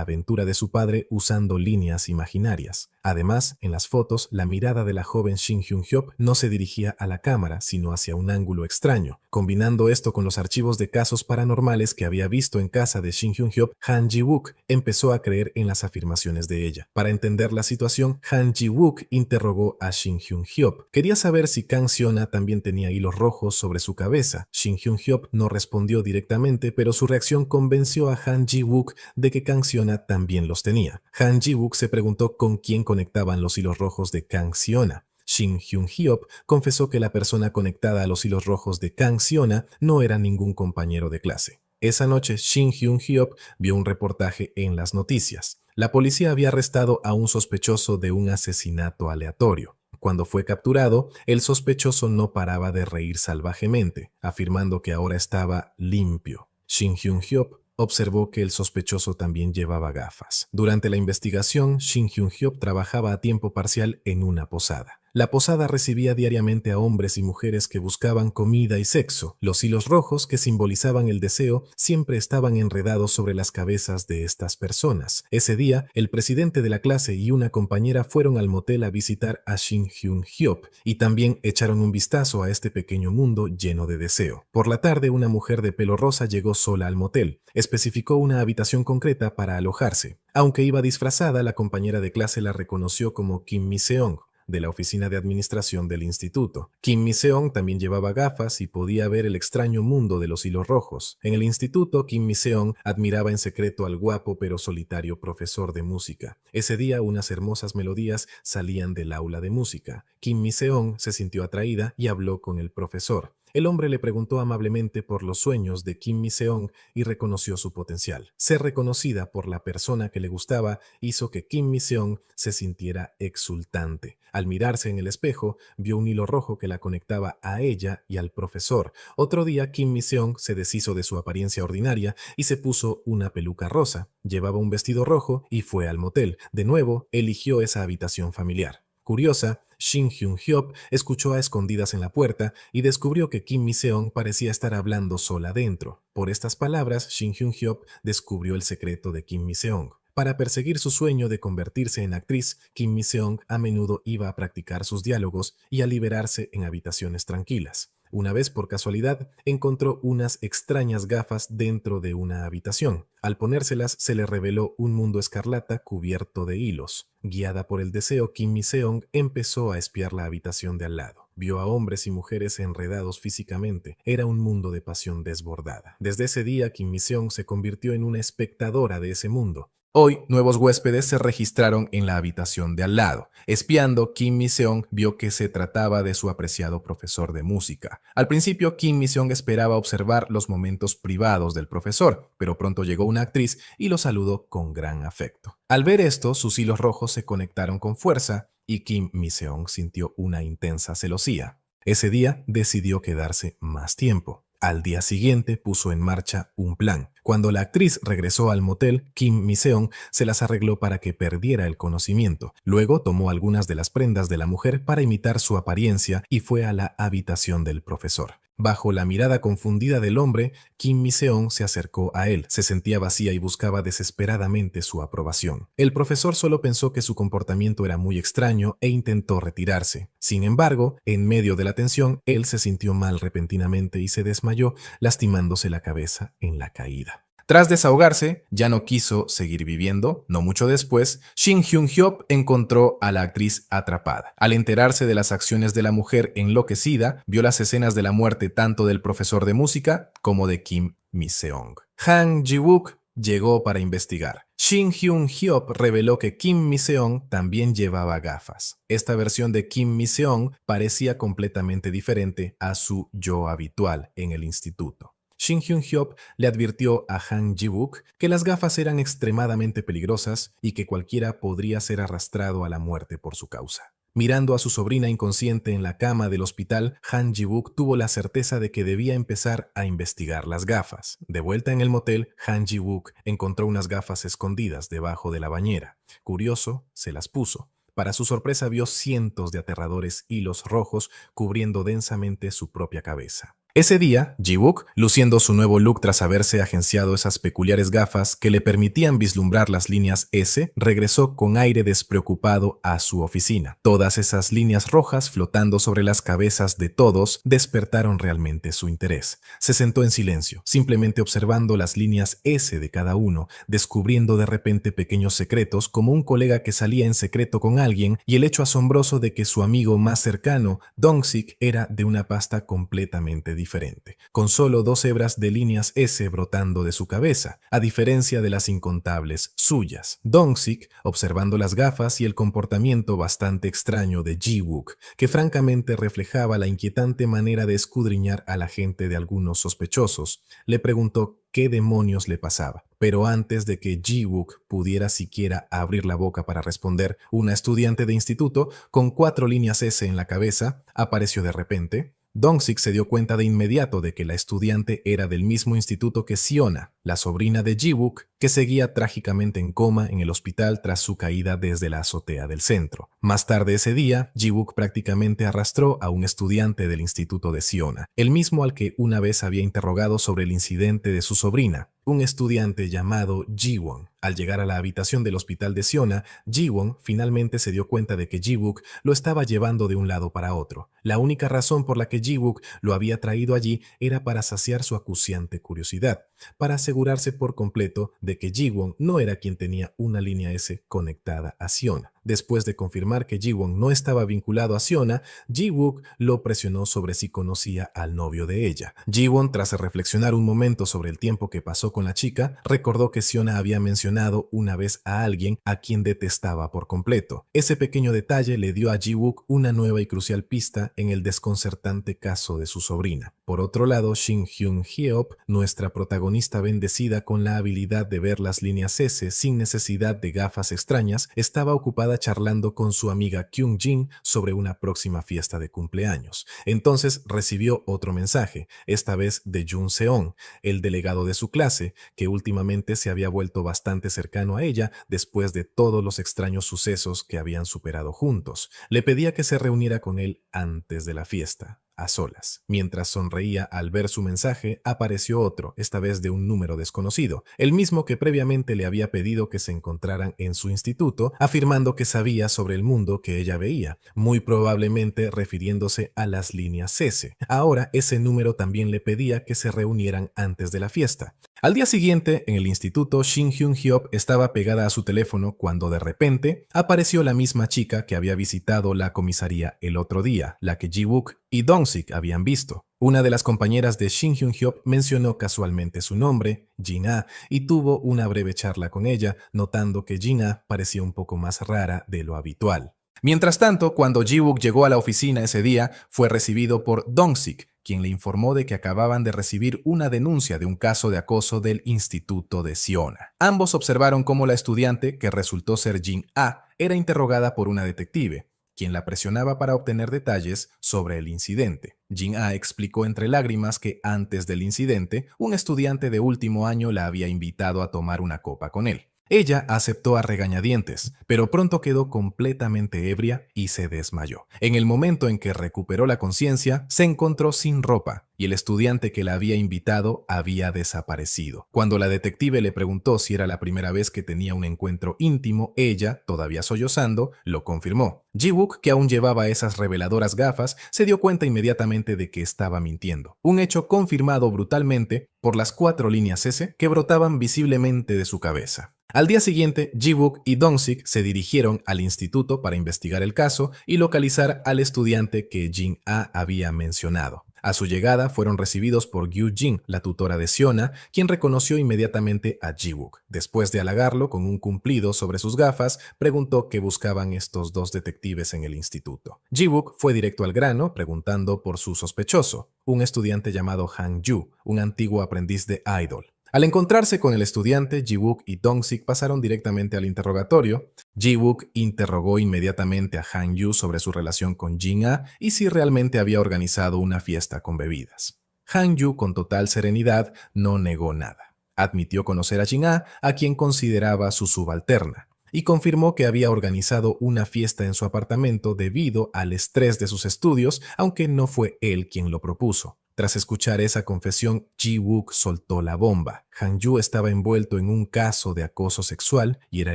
S1: aventura de su padre usando líneas imaginarias. Además, en las fotos, la mirada de la joven Shin Hyun-hyop no se dirigía a la cámara, sino hacia un ángulo extraño. Combinando esto con los archivos de casos paranormales que había visto en casa de Shin Hyun-hyop, Han Ji-wook empezó a creer en las afirmaciones de ella. Para entender la situación, Han Ji-wook interrogó a Shin Hyun-hyop. Quería saber si Kang Seona también tenía hilos rojos sobre su cabeza. Shin Hyun-hyop no respondió directamente, pero su reacción convenció a Han Ji-wook de que Kang Seona también los tenía. Han Ji-wook se preguntó con quién conectaban los hilos rojos de Kang Seona. Shin Hyun-hyop confesó que la persona conectada a los hilos rojos de Kang Seona no era ningún compañero de clase. Esa noche, Shin Hyun-hyop vio un reportaje en las noticias. La policía había arrestado a un sospechoso de un asesinato aleatorio. Cuando fue capturado, el sospechoso no paraba de reír salvajemente, afirmando que ahora estaba limpio. Shin Hyun-hyop observó que el sospechoso también llevaba gafas. Durante la investigación, Shin Hyun-hyop trabajaba a tiempo parcial en una posada. La posada recibía diariamente a hombres y mujeres que buscaban comida y sexo. Los hilos rojos que simbolizaban el deseo siempre estaban enredados sobre las cabezas de estas personas. Ese día, el presidente de la clase y una compañera fueron al motel a visitar a Shin Hyun-hyop y también echaron un vistazo a este pequeño mundo lleno de deseo. Por la tarde, una mujer de pelo rosa llegó sola al motel. Especificó una habitación concreta para alojarse. Aunque iba disfrazada, la compañera de clase la reconoció como Kim Mi-seong, de la oficina de administración del instituto. Kim Mi-seong también llevaba gafas y podía ver el extraño mundo de los hilos rojos. En el instituto, Kim Mi-seong admiraba en secreto al guapo pero solitario profesor de música. Ese día, unas hermosas melodías salían del aula de música. Kim Mi-seong se sintió atraída y habló con el profesor. El hombre le preguntó amablemente por los sueños de Kim Mi-seong y reconoció su potencial. Ser reconocida por la persona que le gustaba hizo que Kim Mi-seong se sintiera exultante. Al mirarse en el espejo, vio un hilo rojo que la conectaba a ella y al profesor. Otro día, Kim Mi-seong se deshizo de su apariencia ordinaria y se puso una peluca rosa. Llevaba un vestido rojo y fue al motel. De nuevo, eligió esa habitación familiar. Curiosa, Shin Hyun-hyop escuchó a escondidas en la puerta y descubrió que Kim Mi-seong parecía estar hablando sola dentro. Por estas palabras, Shin Hyun-hyop descubrió el secreto de Kim Mi-seong. Para perseguir su sueño de convertirse en actriz, Kim Mi-seong a menudo iba a practicar sus diálogos y a liberarse en habitaciones tranquilas. Una vez, por casualidad, encontró unas extrañas gafas dentro de una habitación. Al ponérselas, se le reveló un mundo escarlata cubierto de hilos. Guiada por el deseo, Kim Mi-seong empezó a espiar la habitación de al lado. Vio a hombres y mujeres enredados físicamente. Era un mundo de pasión desbordada. Desde ese día, Kim Mi-seong se convirtió en una espectadora de ese mundo. Hoy, nuevos huéspedes se registraron en la habitación de al lado. Espiando, Kim Mi-seong vio que se trataba de su apreciado profesor de música. Al principio, Kim Mi-seong esperaba observar los momentos privados del profesor, pero pronto llegó una actriz y lo saludó con gran afecto. Al ver esto, sus hilos rojos se conectaron con fuerza y Kim Mi-seong sintió una intensa celosía. Ese día decidió quedarse más tiempo. Al día siguiente puso en marcha un plan. Cuando la actriz regresó al motel, Kim Mi-seong se las arregló para que perdiera el conocimiento. Luego tomó algunas de las prendas de la mujer para imitar su apariencia y fue a la habitación del profesor. Bajo la mirada confundida del hombre, Kim Mi-seong se acercó a él. Se sentía vacía y buscaba desesperadamente su aprobación. El profesor solo pensó que su comportamiento era muy extraño e intentó retirarse. Sin embargo, en medio de la tensión, él se sintió mal repentinamente y se desmayó, lastimándose la cabeza en la caída. Tras desahogarse, ya no quiso seguir viviendo. No mucho después, Shin Hyun-hyop encontró a la actriz atrapada. Al enterarse de las acciones de la mujer enloquecida, vio las escenas de la muerte tanto del profesor de música como de Kim Mi-seong. Han Ji-wook llegó para investigar. Shin Hyun-hyop reveló que Kim Mi-seon también llevaba gafas. Esta versión de Kim Mi-seon parecía completamente diferente a su yo habitual en el instituto. Shin Hyun-hyop le advirtió a Han Ji-wook que las gafas eran extremadamente peligrosas y que cualquiera podría ser arrastrado a la muerte por su causa. Mirando a su sobrina inconsciente en la cama del hospital, Han Ji-wook tuvo la certeza de que debía empezar a investigar las gafas. De vuelta en el motel, Han Ji-wook encontró unas gafas escondidas debajo de la bañera. Curioso, se las puso. Para su sorpresa vio cientos de aterradores hilos rojos cubriendo densamente su propia cabeza. Ese día, Ji-wook, luciendo su nuevo look tras haberse agenciado esas peculiares gafas que le permitían vislumbrar las líneas S, regresó con aire despreocupado a su oficina. Todas esas líneas rojas flotando sobre las cabezas de todos despertaron realmente su interés. Se sentó en silencio, simplemente observando las líneas S de cada uno, descubriendo de repente pequeños secretos como un colega que salía en secreto con alguien y el hecho asombroso de que su amigo más cercano, Dong-sik, era de una pasta completamente diferente, con solo 2 hebras de líneas S brotando de su cabeza, a diferencia de las incontables suyas. Dong-sik, observando las gafas y el comportamiento bastante extraño de Ji-wook, que francamente reflejaba la inquietante manera de escudriñar a la gente de algunos sospechosos, le preguntó qué demonios le pasaba. Pero antes de que Ji-wook pudiera siquiera abrir la boca para responder, una estudiante de instituto con 4 líneas S en la cabeza apareció de repente. Dong-sik se dio cuenta de inmediato de que la estudiante era del mismo instituto que Siona, la sobrina de Ji-wook, que seguía trágicamente en coma en el hospital tras su caída desde la azotea del centro. Más tarde ese día, Ji-wook prácticamente arrastró a un estudiante del instituto de Siona, el mismo al que una vez había interrogado sobre el incidente de su sobrina, un estudiante llamado Ji-won. Al llegar a la habitación del hospital de Siona, Ji-won finalmente se dio cuenta de que Ji-wook lo estaba llevando de un lado para otro. La única razón por la que Ji-wook lo había traído allí era para saciar su acuciante curiosidad, para asegurarse por completo de que Ji-won no era quien tenía una línea S conectada a Siona. Después de confirmar que Ji-won no estaba vinculado a Siona, Ji-wook lo presionó sobre si conocía al novio de ella. Ji-won, tras reflexionar un momento sobre el tiempo que pasó con la chica, recordó que Siona había mencionado una vez a alguien a quien detestaba por completo. Ese pequeño detalle le dio a Ji-wook una nueva y crucial pista en el desconcertante caso de su sobrina. Por otro lado, Shin Hyun-hyop, nuestra protagonista bendecida con la habilidad de ver las líneas S sin necesidad de gafas extrañas, estaba ocupada charlando con su amiga Kyung-jin sobre una próxima fiesta de cumpleaños. Entonces recibió otro mensaje, esta vez de Jun Seon, el delegado de su clase, que últimamente se había vuelto bastante cercano a ella después de todos los extraños sucesos que habían superado juntos. Le pedía que se reuniera con él antes de la fiesta, a solas. Mientras sonreía al ver su mensaje, apareció otro, esta vez de un número desconocido, el mismo que previamente le había pedido que se encontraran en su instituto, afirmando que sabía sobre el mundo que ella veía, muy probablemente refiriéndose a las líneas S. Ahora ese número también le pedía que se reunieran antes de la fiesta. Al día siguiente, en el instituto, Shin Hyun-hyop estaba pegada a su teléfono cuando de repente apareció la misma chica que había visitado la comisaría el otro día, la que Ji-wook y Dong-sik habían visto. Una de las compañeras de Shin Hyun-hyop mencionó casualmente su nombre, Jin-ah, y tuvo una breve charla con ella, notando que Jin-ah parecía un poco más rara de lo habitual. Mientras tanto, cuando Ji-wook llegó a la oficina ese día, fue recibido por Dong-sik, quien le informó de que acababan de recibir una denuncia de un caso de acoso del Instituto de Siona. Ambos observaron cómo la estudiante, que resultó ser Jin-ah, era interrogada por una detective, quien la presionaba para obtener detalles sobre el incidente. Jin-ah explicó entre lágrimas que antes del incidente, un estudiante de último año la había invitado a tomar una copa con él. Ella aceptó a regañadientes, pero pronto quedó completamente ebria y se desmayó. En el momento en que recuperó la conciencia, se encontró sin ropa y el estudiante que la había invitado había desaparecido. Cuando la detective le preguntó si era la primera vez que tenía un encuentro íntimo, ella, todavía sollozando, lo confirmó. Ji-wook, que aún llevaba esas reveladoras gafas, se dio cuenta inmediatamente de que estaba mintiendo. Un hecho confirmado brutalmente por las 4 líneas S que brotaban visiblemente de su cabeza. Al día siguiente, Ji-wook y Dong-sik se dirigieron al instituto para investigar el caso y localizar al estudiante que Jin-ah había mencionado. A su llegada fueron recibidos por Gyu Jin, la tutora de Siona, quien reconoció inmediatamente a Ji-wook. Después de halagarlo con un cumplido sobre sus gafas, preguntó qué buscaban estos dos detectives en el instituto. Ji-wook fue directo al grano, preguntando por su sospechoso, un estudiante llamado Han Yu, un antiguo aprendiz de idol. Al encontrarse con el estudiante, Ji-wook y Dong-sik pasaron directamente al interrogatorio. Ji-wook interrogó inmediatamente a Han Yu sobre su relación con Jin-ah y si realmente había organizado una fiesta con bebidas. Han Yu, con total serenidad, no negó nada. Admitió conocer a Jin-ah, a quien consideraba su subalterna, y confirmó que había organizado una fiesta en su apartamento debido al estrés de sus estudios, aunque no fue él quien lo propuso. Tras escuchar esa confesión, Ji-wook soltó la bomba. Han Yu estaba envuelto en un caso de acoso sexual y era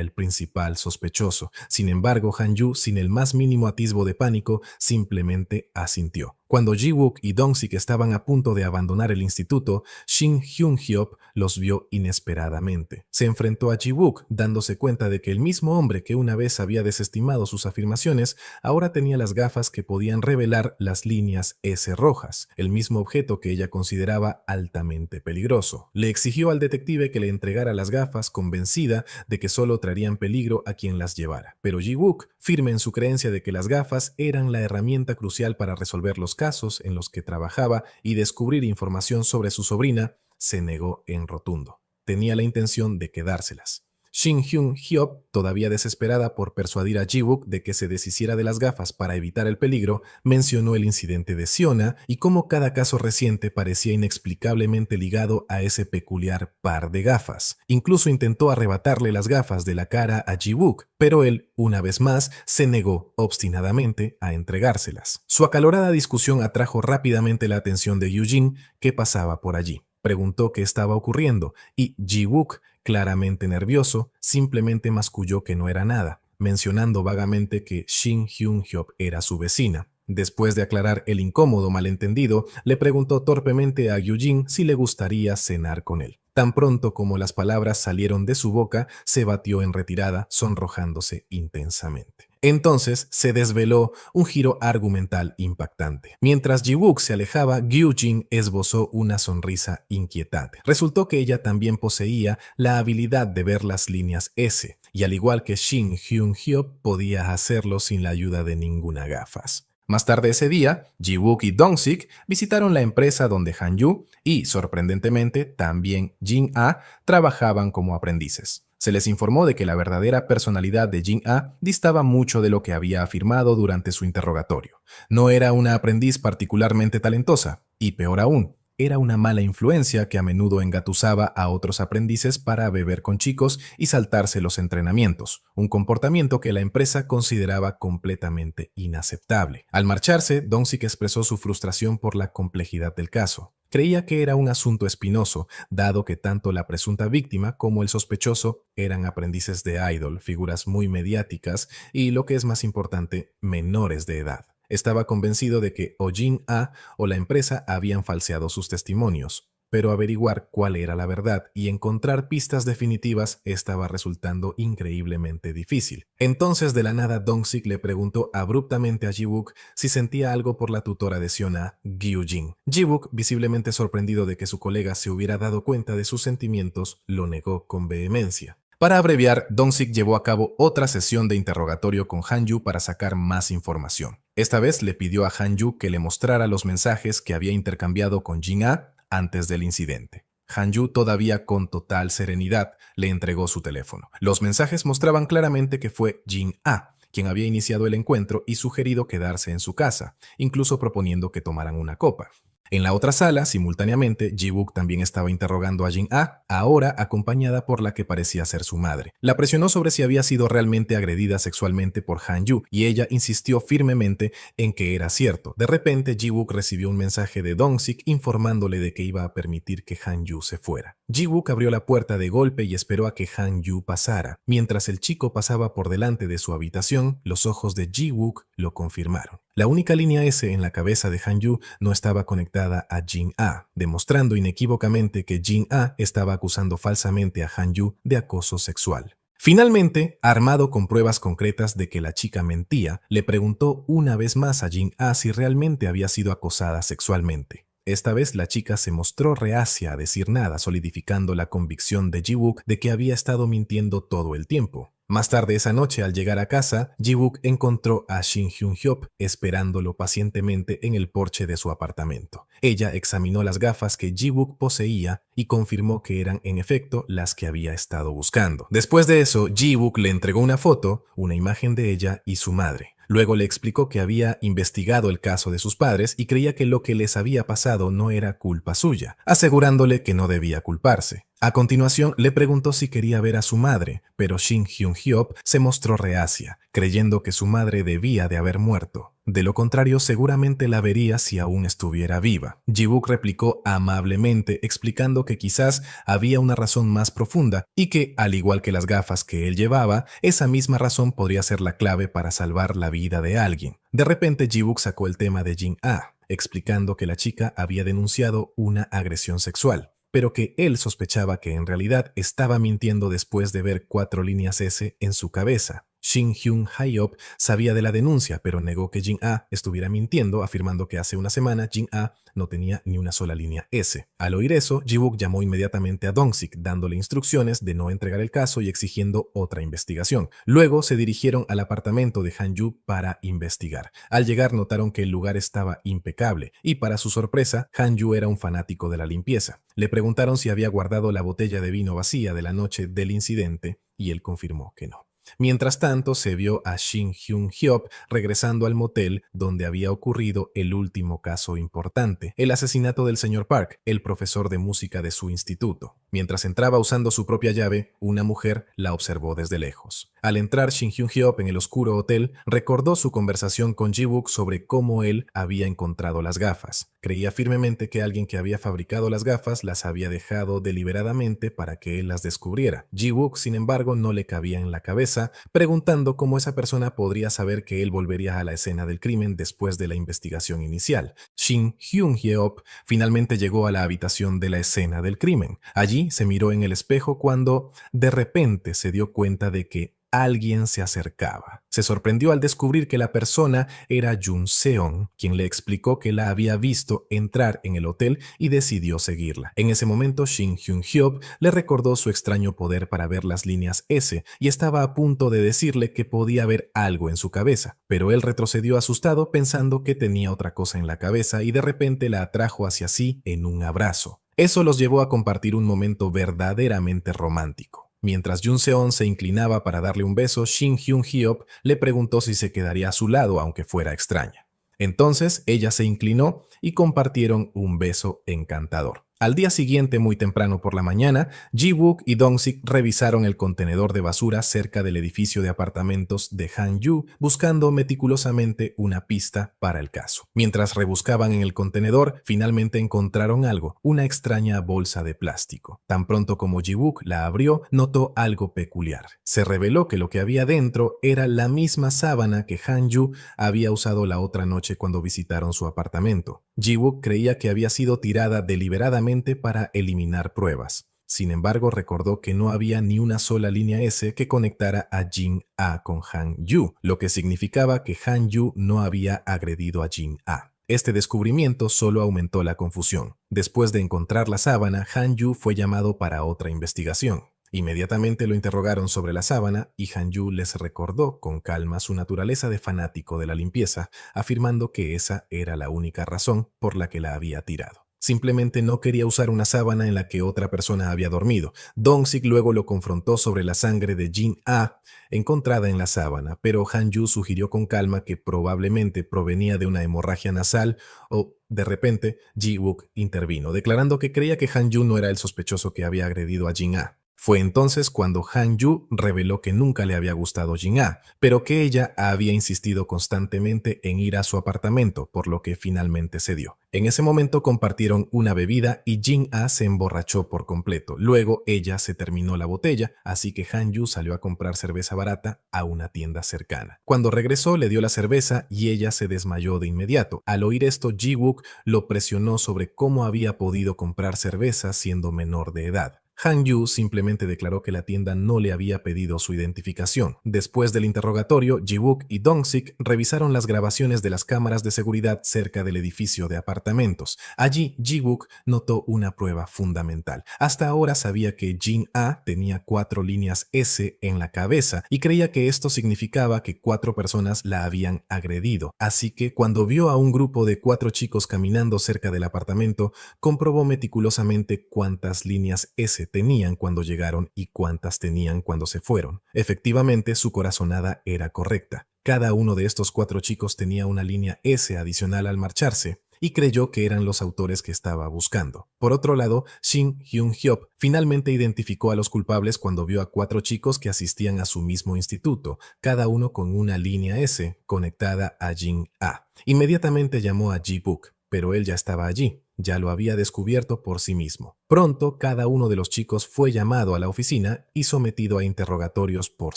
S1: el principal sospechoso. Sin embargo, Han Yu, sin el más mínimo atisbo de pánico, simplemente asintió. Cuando Ji-wook y Dong-sik estaban a punto de abandonar el instituto, Shin Hyun-hyop los vio inesperadamente. Se enfrentó a Ji-wook, dándose cuenta de que el mismo hombre que una vez había desestimado sus afirmaciones, ahora tenía las gafas que podían revelar las líneas S rojas, el mismo objeto que ella consideraba altamente peligroso. Le exigió al detective que le entregara las gafas, convencida de que solo traerían peligro a quien las llevara. Pero Ji-wook, firme en su creencia de que las gafas eran la herramienta crucial para resolver los casos en los que trabajaba y descubrir información sobre su sobrina, se negó en rotundo. Tenía la intención de quedárselas. Shin Hyun-hyop, todavía desesperada por persuadir a Ji-wook de que se deshiciera de las gafas para evitar el peligro, mencionó el incidente de Siona y cómo cada caso reciente parecía inexplicablemente ligado a ese peculiar par de gafas. Incluso intentó arrebatarle las gafas de la cara a Ji-wook, pero él, una vez más, se negó obstinadamente a entregárselas. Su acalorada discusión atrajo rápidamente la atención de Gyu-jin, que pasaba por allí. Preguntó qué estaba ocurriendo y Ji-wook, claramente nervioso, simplemente masculló que no era nada, mencionando vagamente que Shin Hyun-hyop era su vecina. Después de aclarar el incómodo malentendido, le preguntó torpemente a Gyu-jin si le gustaría cenar con él. Tan pronto como las palabras salieron de su boca, se batió en retirada, sonrojándose intensamente. Entonces se desveló un giro argumental impactante. Mientras Ji-wook se alejaba, Gyu-jin esbozó una sonrisa inquietante. Resultó que ella también poseía la habilidad de ver las líneas S, y al igual que Shin Hyun-hyop, podía hacerlo sin la ayuda de ninguna gafas. Más tarde ese día, Ji-wook y Dong-sik visitaron la empresa donde Han Yu y, sorprendentemente, también Jin-ah trabajaban como aprendices. Se les informó de que la verdadera personalidad de Jin-ah distaba mucho de lo que había afirmado durante su interrogatorio. No era una aprendiz particularmente talentosa, y peor aún, era una mala influencia que a menudo engatusaba a otros aprendices para beber con chicos y saltarse los entrenamientos, un comportamiento que la empresa consideraba completamente inaceptable. Al marcharse, Dong-sik expresó su frustración por la complejidad del caso. Creía que era un asunto espinoso, dado que tanto la presunta víctima como el sospechoso eran aprendices de idol, figuras muy mediáticas y, lo que es más importante, menores de edad. Estaba convencido de que o Jin-ah o la empresa habían falseado sus testimonios, pero averiguar cuál era la verdad y encontrar pistas definitivas estaba resultando increíblemente difícil. Entonces, de la nada, Dong-sik le preguntó abruptamente a Ji-wook si sentía algo por la tutora de Siona, Gyu-jin. Ji-wook, visiblemente sorprendido de que su colega se hubiera dado cuenta de sus sentimientos, lo negó con vehemencia. Para abreviar, Dong-sik llevó a cabo otra sesión de interrogatorio con Han Yu para sacar más información. Esta vez le pidió a Han Yu que le mostrara los mensajes que había intercambiado con Jin-ah antes del incidente. Han Yu, todavía con total serenidad, le entregó su teléfono. Los mensajes mostraban claramente que fue Jin-ah quien había iniciado el encuentro y sugerido quedarse en su casa, incluso proponiendo que tomaran una copa. En la otra sala, simultáneamente, Ji-wook también estaba interrogando a Jin-ah, ahora acompañada por la que parecía ser su madre. La presionó sobre si había sido realmente agredida sexualmente por Han Yu, y ella insistió firmemente en que era cierto. De repente, Ji-wook recibió un mensaje de Dong-sik informándole de que iba a permitir que Han Yu se fuera. Ji-wook abrió la puerta de golpe y esperó a que Han Yu pasara. Mientras el chico pasaba por delante de su habitación, los ojos de Ji-wook lo confirmaron. La única línea S en la cabeza de Han Yu no estaba conectada a Jin-ah, demostrando inequívocamente que Jin-ah estaba acusando falsamente a Han Yu de acoso sexual. Finalmente, armado con pruebas concretas de que la chica mentía, le preguntó una vez más a Jin-A si realmente había sido acosada sexualmente. Esta vez la chica se mostró reacia a decir nada, solidificando la convicción de Ji-wook de que había estado mintiendo todo el tiempo. Más tarde esa noche, al llegar a casa, Ji-wook encontró a Shin Hyun-hyop esperándolo pacientemente en el porche de su apartamento. Ella examinó las gafas que Ji-wook poseía y confirmó que eran en efecto las que había estado buscando. Después de eso, Ji-wook le entregó una foto, una imagen de ella y su madre. Luego le explicó que había investigado el caso de sus padres y creía que lo que les había pasado no era culpa suya, asegurándole que no debía culparse. A continuación, le preguntó si quería ver a su madre, pero Shin Hyun-hyop se mostró reacia, creyendo que su madre debía de haber muerto. De lo contrario, seguramente la vería si aún estuviera viva. Ji-wook replicó amablemente, explicando que quizás había una razón más profunda y que, al igual que las gafas que él llevaba, esa misma razón podría ser la clave para salvar la vida de alguien. De repente, Ji-wook sacó el tema de Jin-A, explicando que la chica había denunciado una agresión sexual, pero que él sospechaba que en realidad estaba mintiendo después de ver 4 líneas S en su cabeza. Shin Hyun-hyop sabía de la denuncia, pero negó que Jin-A estuviera mintiendo, afirmando que hace una semana Jin-A no tenía ni una sola línea S. Al oír eso, Ji-wook llamó inmediatamente a Dong-sik, dándole instrucciones de no entregar el caso y exigiendo otra investigación. Luego se dirigieron al apartamento de Han-yu para investigar. Al llegar notaron que el lugar estaba impecable y, para su sorpresa, Han-yu era un fanático de la limpieza. Le preguntaron si había guardado la botella de vino vacía de la noche del incidente y él confirmó que no. Mientras tanto, se vio a Shin Hyun-hyop regresando al motel donde había ocurrido el último caso importante, el asesinato del señor Park, el profesor de música de su instituto. Mientras entraba usando su propia llave, una mujer la observó desde lejos. Al entrar Shin Hyun-hyop en el oscuro hotel, recordó su conversación con Ji-wook sobre cómo él había encontrado las gafas. Creía firmemente que alguien que había fabricado las gafas las había dejado deliberadamente para que él las descubriera. Ji-wook, sin embargo, no le cabía en la cabeza, preguntando cómo esa persona podría saber que él volvería a la escena del crimen después de la investigación inicial. Shin Hyun-hyop finalmente llegó a la habitación de la escena del crimen. Allí se miró en el espejo cuando de repente se dio cuenta de que alguien se acercaba. Se sorprendió al descubrir que la persona era Jun Seon, quien le explicó que la había visto entrar en el hotel y decidió seguirla. En ese momento, Shin Hyun-hyop le recordó su extraño poder para ver las líneas S y estaba a punto de decirle que podía ver algo en su cabeza, pero él retrocedió asustado pensando que tenía otra cosa en la cabeza y de repente la atrajo hacia sí en un abrazo. Eso los llevó a compartir un momento verdaderamente romántico. Mientras Jun Seon se inclinaba para darle un beso, Shin Hyun-hyop le preguntó si se quedaría a su lado aunque fuera extraña. Entonces ella se inclinó y compartieron un beso encantador. Al día siguiente, muy temprano por la mañana, Ji-wook y Dong-sik revisaron el contenedor de basura cerca del edificio de apartamentos de Han-yu, buscando meticulosamente una pista para el caso. Mientras rebuscaban en el contenedor, finalmente encontraron algo, una extraña bolsa de plástico. Tan pronto como Ji-wook la abrió, notó algo peculiar. Se reveló que lo que había dentro era la misma sábana que Han-yu había usado la otra noche cuando visitaron su apartamento. Ji-wook creía que había sido tirada deliberadamente para eliminar pruebas. Sin embargo, recordó que no había ni una sola línea S que conectara a Jin-A con Han-yu, lo que significaba que Han-yu no había agredido a Jin-A. Este descubrimiento solo aumentó la confusión. Después de encontrar la sábana, Han-yu fue llamado para otra investigación. Inmediatamente lo interrogaron sobre la sábana y Han-yu les recordó con calma su naturaleza de fanático de la limpieza, afirmando que esa era la única razón por la que la había tirado. Simplemente no quería usar una sábana en la que otra persona había dormido. Dong-sik luego lo confrontó sobre la sangre de Jin-A encontrada en la sábana, pero Han-yu sugirió con calma que probablemente provenía de una hemorragia nasal o, de repente, Ji-wook intervino, declarando que creía que Han-yu no era el sospechoso que había agredido a Jin-A. Fue entonces cuando Han-yu reveló que nunca le había gustado Jin-A, pero que ella había insistido constantemente en ir a su apartamento, por lo que finalmente cedió. En ese momento compartieron una bebida y Jin-A se emborrachó por completo. Luego ella se terminó la botella, así que Han-yu salió a comprar cerveza barata a una tienda cercana. Cuando regresó le dio la cerveza y ella se desmayó de inmediato. Al oír esto, Ji-wook lo presionó sobre cómo había podido comprar cerveza siendo menor de edad. Han Yu simplemente declaró que la tienda no le había pedido su identificación. Después del interrogatorio, Ji-wook y Dong-sik revisaron las grabaciones de las cámaras de seguridad cerca del edificio de apartamentos. Allí, Ji-wook notó una prueba fundamental. Hasta ahora sabía que Jin-ah tenía 4 líneas S en la cabeza y creía que esto significaba que 4 personas la habían agredido. Así que cuando vio a un grupo de 4 chicos caminando cerca del apartamento, comprobó meticulosamente cuántas líneas S tenían cuando llegaron y cuántas tenían cuando se fueron. Efectivamente, su corazonada era correcta. Cada uno de estos 4 chicos tenía una línea S adicional al marcharse, y creyó que eran los autores que estaba buscando. Por otro lado, Shin Hyun-hyop finalmente identificó a los culpables cuando vio a 4 chicos que asistían a su mismo instituto, cada uno con una línea S conectada a Jin-ah. Inmediatamente llamó a Ji-wook, pero él ya estaba allí. Ya lo había descubierto por sí mismo. Pronto, cada uno de los chicos fue llamado a la oficina y sometido a interrogatorios por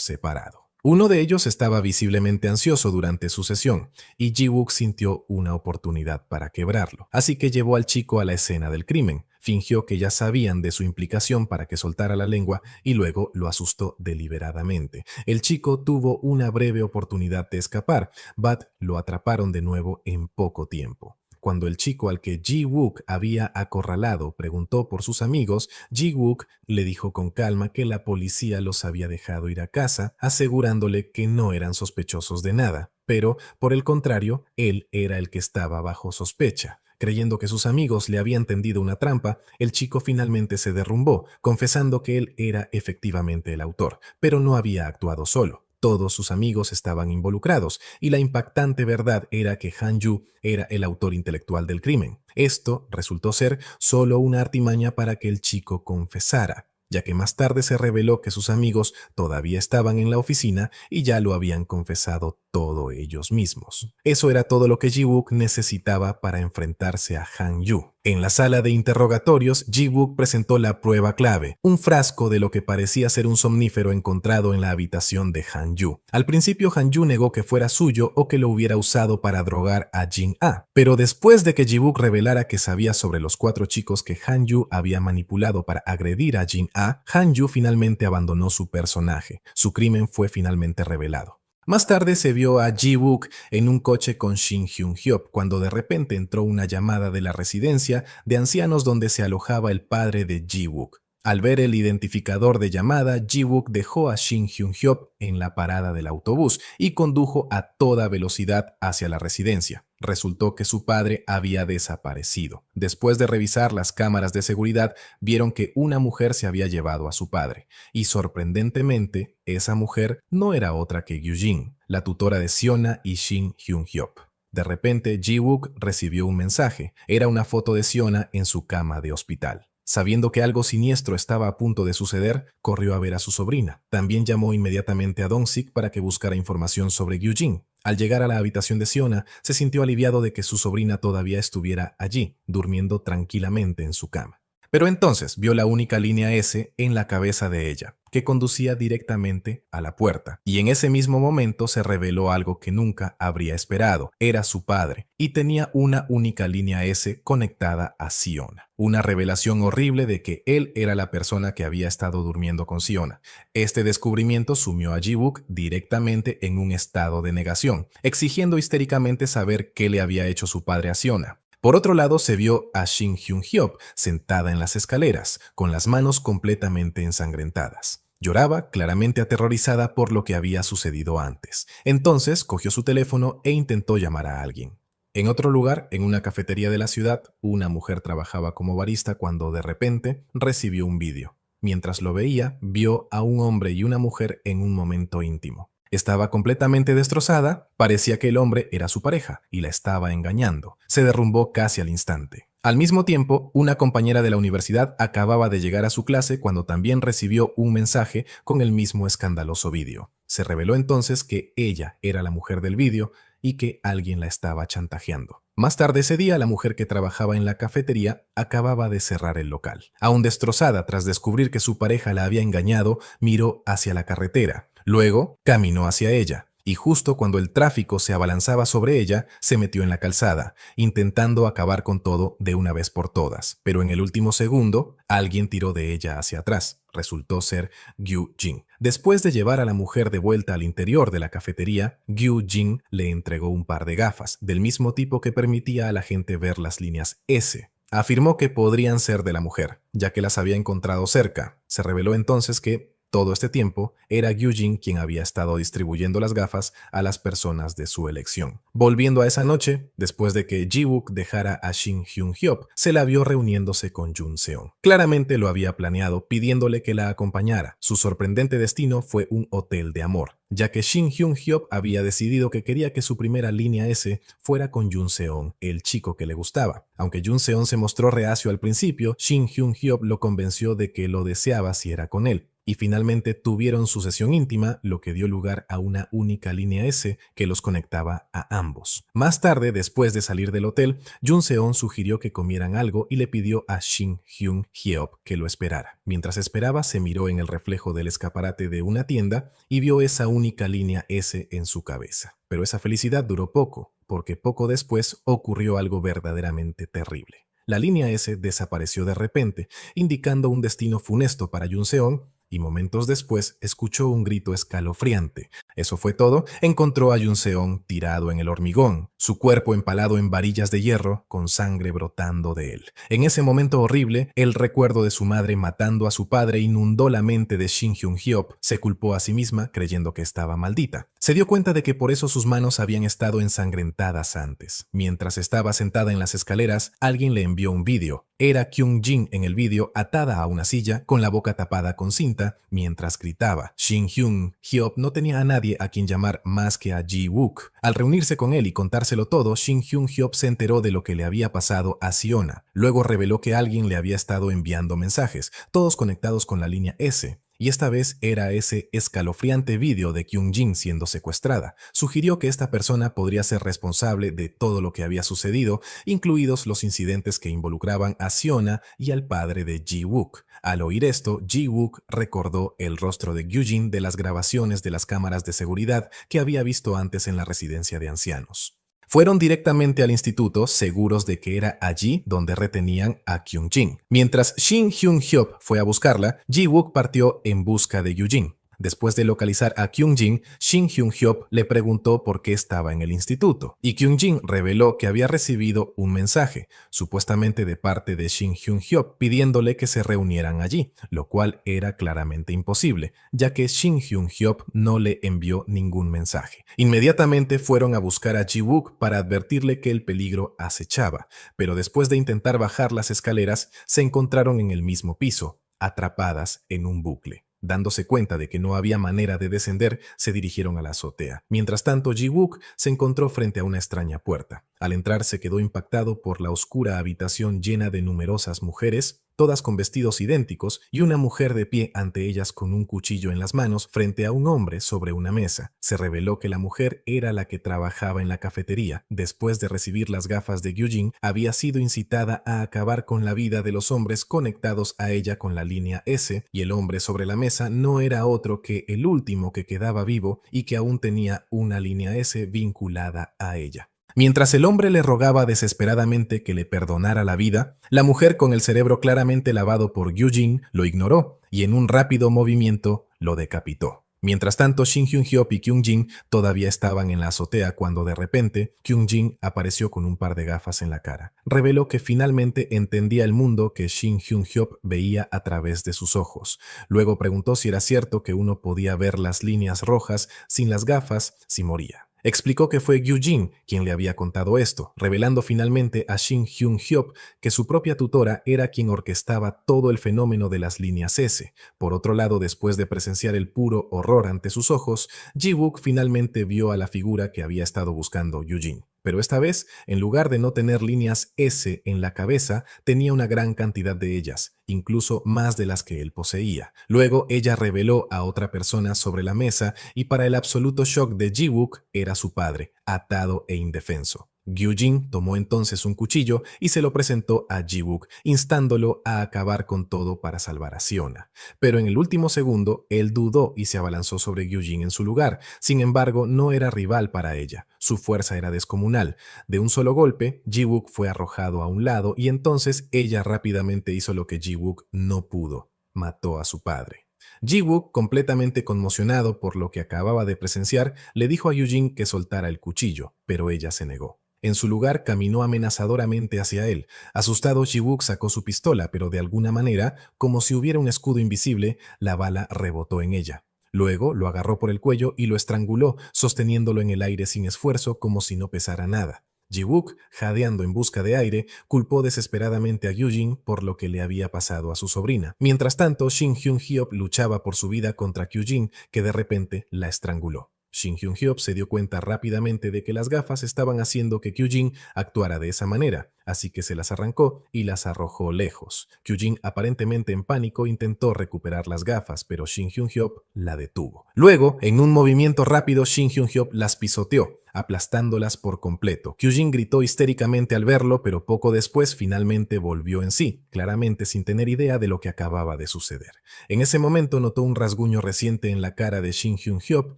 S1: separado. Uno de ellos estaba visiblemente ansioso durante su sesión, y Ji-wook sintió una oportunidad para quebrarlo. Así que llevó al chico a la escena del crimen, fingió que ya sabían de su implicación para que soltara la lengua y luego lo asustó deliberadamente. El chico tuvo una breve oportunidad de escapar, but lo atraparon de nuevo en poco tiempo. Cuando el chico al que Ji-wook había acorralado preguntó por sus amigos, Ji-wook le dijo con calma que la policía los había dejado ir a casa, asegurándole que no eran sospechosos de nada, pero, por el contrario, él era el que estaba bajo sospecha. Creyendo que sus amigos le habían tendido una trampa, el chico finalmente se derrumbó, confesando que él era efectivamente el autor, pero no había actuado solo. Todos sus amigos estaban involucrados, y la impactante verdad era que Han Yu era el autor intelectual del crimen. Esto resultó ser solo una artimaña para que el chico confesara, ya que más tarde se reveló que sus amigos todavía estaban en la oficina y ya lo habían confesado todo ellos mismos. Eso era todo lo que Ji-wook necesitaba para enfrentarse a Han Yu. En la sala de interrogatorios, Ji-wook presentó la prueba clave, un frasco de lo que parecía ser un somnífero encontrado en la habitación de Han Yu. Al principio, Han Yu negó que fuera suyo o que lo hubiera usado para drogar a Jin-ah, pero después de que Ji-wook revelara que sabía sobre los 4 chicos que Han Yu había manipulado para agredir a Jin-ah, Han Yu finalmente abandonó su personaje. Su crimen fue finalmente revelado. Más tarde se vio a Ji-wook en un coche con Shin Hyun-hyop cuando de repente entró una llamada de la residencia de ancianos donde se alojaba el padre de Ji-wook. Al ver el identificador de llamada, Ji-wook dejó a Shin Hyun-hyop en la parada del autobús y condujo a toda velocidad hacia la residencia. Resultó que su padre había desaparecido. Después de revisar las cámaras de seguridad, vieron que una mujer se había llevado a su padre. Y sorprendentemente, esa mujer no era otra que Gyujin, la tutora de Siona y Shin Hyun-hyop. De repente, Ji-wook recibió un mensaje. Era una foto de Siona en su cama de hospital. Sabiendo que algo siniestro estaba a punto de suceder, corrió a ver a su sobrina. También llamó inmediatamente a Dong-sik para que buscara información sobre Gyujin. Al llegar a la habitación de Siona, se sintió aliviado de que su sobrina todavía estuviera allí, durmiendo tranquilamente en su cama. Pero entonces vio la única línea S en la cabeza de ella, que conducía directamente a la puerta. Y en ese mismo momento se reveló algo que nunca habría esperado. Era su padre, y tenía una única línea S conectada a Siona. Una revelación horrible de que él era la persona que había estado durmiendo con Siona. Este descubrimiento sumió a Ji-wook directamente en un estado de negación, exigiendo histéricamente saber qué le había hecho su padre a Siona. Por otro lado, se vio a Shin Hyun-hyop sentada en las escaleras, con las manos completamente ensangrentadas. Lloraba, claramente aterrorizada por lo que había sucedido antes. Entonces, cogió su teléfono e intentó llamar a alguien. En otro lugar, en una cafetería de la ciudad, una mujer trabajaba como barista cuando de repente recibió un vídeo. Mientras lo veía, vio a un hombre y una mujer en un momento íntimo. Estaba completamente destrozada, parecía que el hombre era su pareja y la estaba engañando. Se derrumbó casi al instante. Al mismo tiempo, una compañera de la universidad acababa de llegar a su clase cuando también recibió un mensaje con el mismo escandaloso vídeo. Se reveló entonces que ella era la mujer del vídeo y que alguien la estaba chantajeando. Más tarde ese día, la mujer que trabajaba en la cafetería acababa de cerrar el local. Aún destrozada tras descubrir que su pareja la había engañado, miró hacia la carretera. Luego, caminó hacia ella. y justo cuando el tráfico se abalanzaba sobre ella, se metió en la calzada, intentando acabar con todo de una vez por todas. Pero en el último segundo, alguien tiró de ella hacia atrás. Resultó ser Gyu Jin. Después de llevar a la mujer de vuelta al interior de la cafetería, Gyu Jin le entregó un par de gafas, del mismo tipo que permitía a la gente ver las líneas S. Afirmó que podrían ser de la mujer, ya que las había encontrado cerca. Se reveló entonces que todo este tiempo era Gyu Jin quien había estado distribuyendo las gafas a las personas de su elección. Volviendo a esa noche, después de que Ji-wook dejara a Shin Hyun-hyop, se la vio reuniéndose con Jun Seon. Claramente lo había planeado pidiéndole que la acompañara. Su sorprendente destino fue un hotel de amor, ya que Shin Hyun-hyop había decidido que quería que su primera línea S fuera con Jun Seon, el chico que le gustaba. Aunque Jun Seon se mostró reacio al principio, Shin Hyun-hyop lo convenció de que lo deseaba si era con él. Y finalmente tuvieron su sesión íntima, lo que dio lugar a una única línea S que los conectaba a ambos. Más tarde, después de salir del hotel, Jun Seon sugirió que comieran algo y le pidió a Shin Hyun-hyop que lo esperara. Mientras esperaba, se miró en el reflejo del escaparate de una tienda y vio esa única línea S en su cabeza. Pero esa felicidad duró poco, porque poco después ocurrió algo verdaderamente terrible. La línea S desapareció de repente, indicando un destino funesto para Jun Seon, y momentos después escuchó un grito escalofriante. Eso fue todo. Encontró a Jun Seon tirado en el hormigón, su cuerpo empalado en varillas de hierro, con sangre brotando de él. En ese momento horrible, el recuerdo de su madre matando a su padre inundó la mente de Shin Hyun-hyop. Se culpó a sí misma, creyendo que estaba maldita. Se dio cuenta de que por eso sus manos habían estado ensangrentadas antes. Mientras estaba sentada en las escaleras, alguien le envió un vídeo. Era Kyung Jin en el vídeo, atada a una silla, con la boca tapada con cinta, mientras gritaba. Shin Hyun-hyop no tenía a nadie a quien llamar más que a Ji-wook. Al reunirse con él y contárselo todo, Shin Hyun-hyop se enteró de lo que le había pasado a Siona. Luego reveló que alguien le había estado enviando mensajes, todos conectados con la línea S. Y esta vez era ese escalofriante vídeo de Kyung Jin siendo secuestrada. Sugirió que esta persona podría ser responsable de todo lo que había sucedido, incluidos los incidentes que involucraban a Siona y al padre de Ji-wook. Al oír esto, Ji-wook recordó el rostro de Gyu Jin de las grabaciones de las cámaras de seguridad que había visto antes en la residencia de ancianos. Fueron directamente al instituto, seguros de que era allí donde retenían a Kyung Jin. Mientras Shin Hyun-hyop fue a buscarla, Ji-wook partió en busca de Gyu Jin. Después de localizar a Kyung Jin, Shin Hyun-hyop le preguntó por qué estaba en el instituto, y Kyung Jin reveló que había recibido un mensaje, supuestamente de parte de Shin Hyun-hyop, pidiéndole que se reunieran allí, lo cual era claramente imposible, ya que Shin Hyun-hyop no le envió ningún mensaje. Inmediatamente fueron a buscar a Ji-wook para advertirle que el peligro acechaba, pero después de intentar bajar las escaleras, se encontraron en el mismo piso, atrapadas en un bucle. Dándose cuenta de que no había manera de descender, se dirigieron a la azotea. Mientras tanto, Ji-wook se encontró frente a una extraña puerta. Al entrar se quedó impactado por la oscura habitación llena de numerosas mujeres, todas con vestidos idénticos, y una mujer de pie ante ellas con un cuchillo en las manos frente a un hombre sobre una mesa. Se reveló que la mujer era la que trabajaba en la cafetería. Después de recibir las gafas de Gyu Jin, había sido incitada a acabar con la vida de los hombres conectados a ella con la línea S, y el hombre sobre la mesa no era otro que el último que quedaba vivo y que aún tenía una línea S vinculada a ella. Mientras el hombre le rogaba desesperadamente que le perdonara la vida, la mujer, con el cerebro claramente lavado por Gyu Jin, lo ignoró y en un rápido movimiento lo decapitó. Mientras tanto, Shin Hyun-hyop y Kyung Jin todavía estaban en la azotea cuando de repente Kyung Jin apareció con un par de gafas en la cara. Reveló que finalmente entendía el mundo que Shin Hyun-hyop veía a través de sus ojos. Luego preguntó si era cierto que uno podía ver las líneas rojas sin las gafas si moría. Explicó que fue Gyu Jin quien le había contado esto, revelando finalmente a Shin Hyun-hyop que su propia tutora era quien orquestaba todo el fenómeno de las líneas S. Por otro lado, después de presenciar el puro horror ante sus ojos, Ji-wook finalmente vio a la figura que había estado buscando Gyu Jin. Pero esta vez, en lugar de no tener líneas S en la cabeza, tenía una gran cantidad de ellas, incluso más de las que él poseía. Luego, ella reveló a otra persona sobre la mesa y para el absoluto shock de Ji-wook era su padre, atado e indefenso. Gyujin tomó entonces un cuchillo y se lo presentó a Ji-wook, instándolo a acabar con todo para salvar a Siona. Pero en el último segundo, él dudó y se abalanzó sobre Gyujin en su lugar. Sin embargo, no era rival para ella. Su fuerza era descomunal. De un solo golpe, Ji-wook fue arrojado a un lado y entonces ella rápidamente hizo lo que Ji-wook no pudo. Mató a su padre. Ji-wook, completamente conmocionado por lo que acababa de presenciar, le dijo a Gyujin que soltara el cuchillo, pero ella se negó. En su lugar, caminó amenazadoramente hacia él. Asustado, Ji-wook sacó su pistola, pero de alguna manera, como si hubiera un escudo invisible, la bala rebotó en ella. Luego lo agarró por el cuello y lo estranguló, sosteniéndolo en el aire sin esfuerzo como si no pesara nada. Ji-wook, jadeando en busca de aire, culpó desesperadamente a Gyujin por lo que le había pasado a su sobrina. Mientras tanto, Shin Hyun-hyop luchaba por su vida contra Gyujin, que de repente la estranguló. Shin Hyun-hyop se dio cuenta rápidamente de que las gafas estaban haciendo que Gyujin actuara de esa manera, así que se las arrancó y las arrojó lejos. Gyujin, aparentemente en pánico, intentó recuperar las gafas, pero Shin Hyun-hyop la detuvo. Luego, en un movimiento rápido, Shin Hyun-hyop las pisoteó, aplastándolas por completo. Gyujin gritó histéricamente al verlo, pero poco después finalmente volvió en sí, claramente sin tener idea de lo que acababa de suceder. En ese momento notó un rasguño reciente en la cara de Shin Hyun-hyop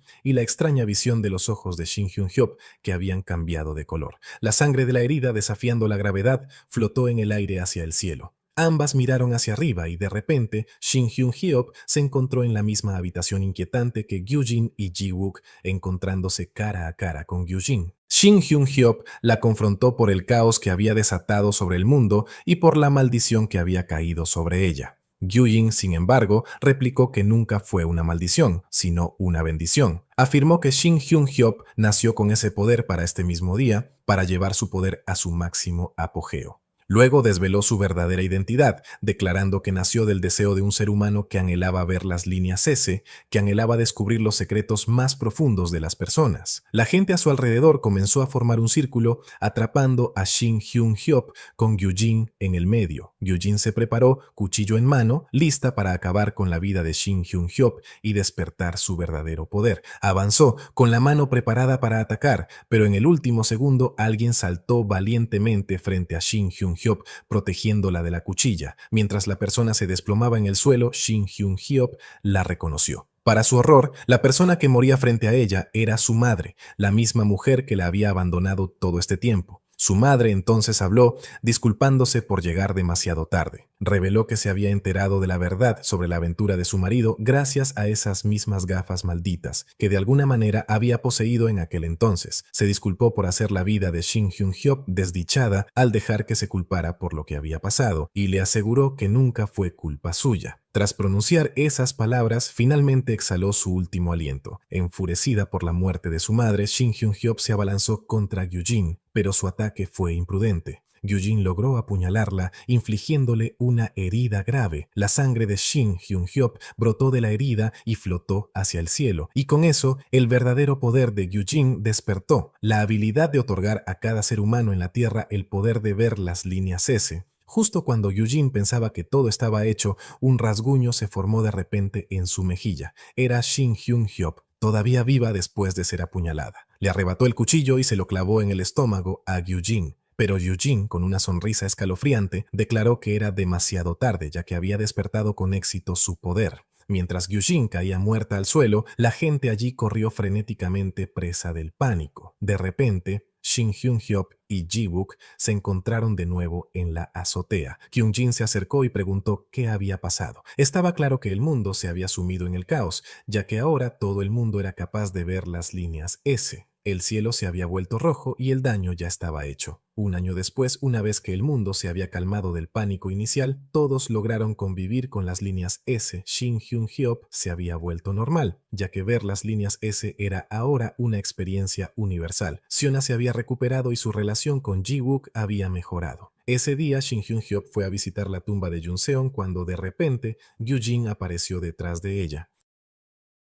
S1: y la extraña visión de los ojos de Shin Hyun-hyop que habían cambiado de color. La sangre de la herida, desafiando la gravedad, flotó en el aire hacia el cielo. Ambas miraron hacia arriba y de repente Shin Hyun-hyop se encontró en la misma habitación inquietante que Gyujin y Ji-wook, encontrándose cara a cara con Gyujin. Shin Hyun-hyop la confrontó por el caos que había desatado sobre el mundo y por la maldición que había caído sobre ella. Gyujin, sin embargo, replicó que nunca fue una maldición, sino una bendición. Afirmó que Shin Hyun-hyop nació con ese poder para este mismo día, para llevar su poder a su máximo apogeo. Luego desveló su verdadera identidad, declarando que nació del deseo de un ser humano que anhelaba ver las líneas S, que anhelaba descubrir los secretos más profundos de las personas. La gente a su alrededor comenzó a formar un círculo, atrapando a Shin Hyun-hyop con Gyujin en el medio. Gyujin se preparó, cuchillo en mano, lista para acabar con la vida de Shin Hyun-hyop y despertar su verdadero poder. Avanzó, con la mano preparada para atacar, pero en el último segundo alguien saltó valientemente frente a Shin Hyun-hyop, protegiéndola de la cuchilla. Mientras la persona se desplomaba en el suelo, Shin Hyun-hyop la reconoció. Para su horror, la persona que moría frente a ella era su madre, la misma mujer que la había abandonado todo este tiempo. Su madre entonces habló, disculpándose por llegar demasiado tarde. Reveló que se había enterado de la verdad sobre la aventura de su marido gracias a esas mismas gafas malditas, que de alguna manera había poseído en aquel entonces. Se disculpó por hacer la vida de Shin Hyun-hyop desdichada al dejar que se culpara por lo que había pasado, y le aseguró que nunca fue culpa suya. Tras pronunciar esas palabras, finalmente exhaló su último aliento. Enfurecida por la muerte de su madre, Shin Hyun-hyop se abalanzó contra Gyujin, pero su ataque fue imprudente. Gyujin logró apuñalarla, infligiéndole una herida grave. La sangre de Shin Hyun-hyop brotó de la herida y flotó hacia el cielo. Y con eso, el verdadero poder de Gyujin despertó, la habilidad de otorgar a cada ser humano en la Tierra el poder de ver las líneas S. Justo cuando Gyujin pensaba que todo estaba hecho, un rasguño se formó de repente en su mejilla. Era Shin Hyun-hyop, todavía viva después de ser apuñalada. Le arrebató el cuchillo y se lo clavó en el estómago a Gyujin. Pero Gyujin, con una sonrisa escalofriante, declaró que era demasiado tarde, ya que había despertado con éxito su poder. Mientras Gyujin caía muerta al suelo, la gente allí corrió frenéticamente presa del pánico. De repente, Shin Hyun-hyop y Ji-wook se encontraron de nuevo en la azotea. Kyung-jin se acercó y preguntó qué había pasado. Estaba claro que el mundo se había sumido en el caos, ya que ahora todo el mundo era capaz de ver las líneas S. El cielo se había vuelto rojo y el daño ya estaba hecho. Un año después, una vez que el mundo se había calmado del pánico inicial, todos lograron convivir con las líneas S. Shin Hyun-hyop se había vuelto normal, ya que ver las líneas S era ahora una experiencia universal. Siona se había recuperado y su relación con Ji-wook había mejorado. Ese día, Shin Hyun-hyop fue a visitar la tumba de Jun-seon cuando de repente Gyujin apareció detrás de ella.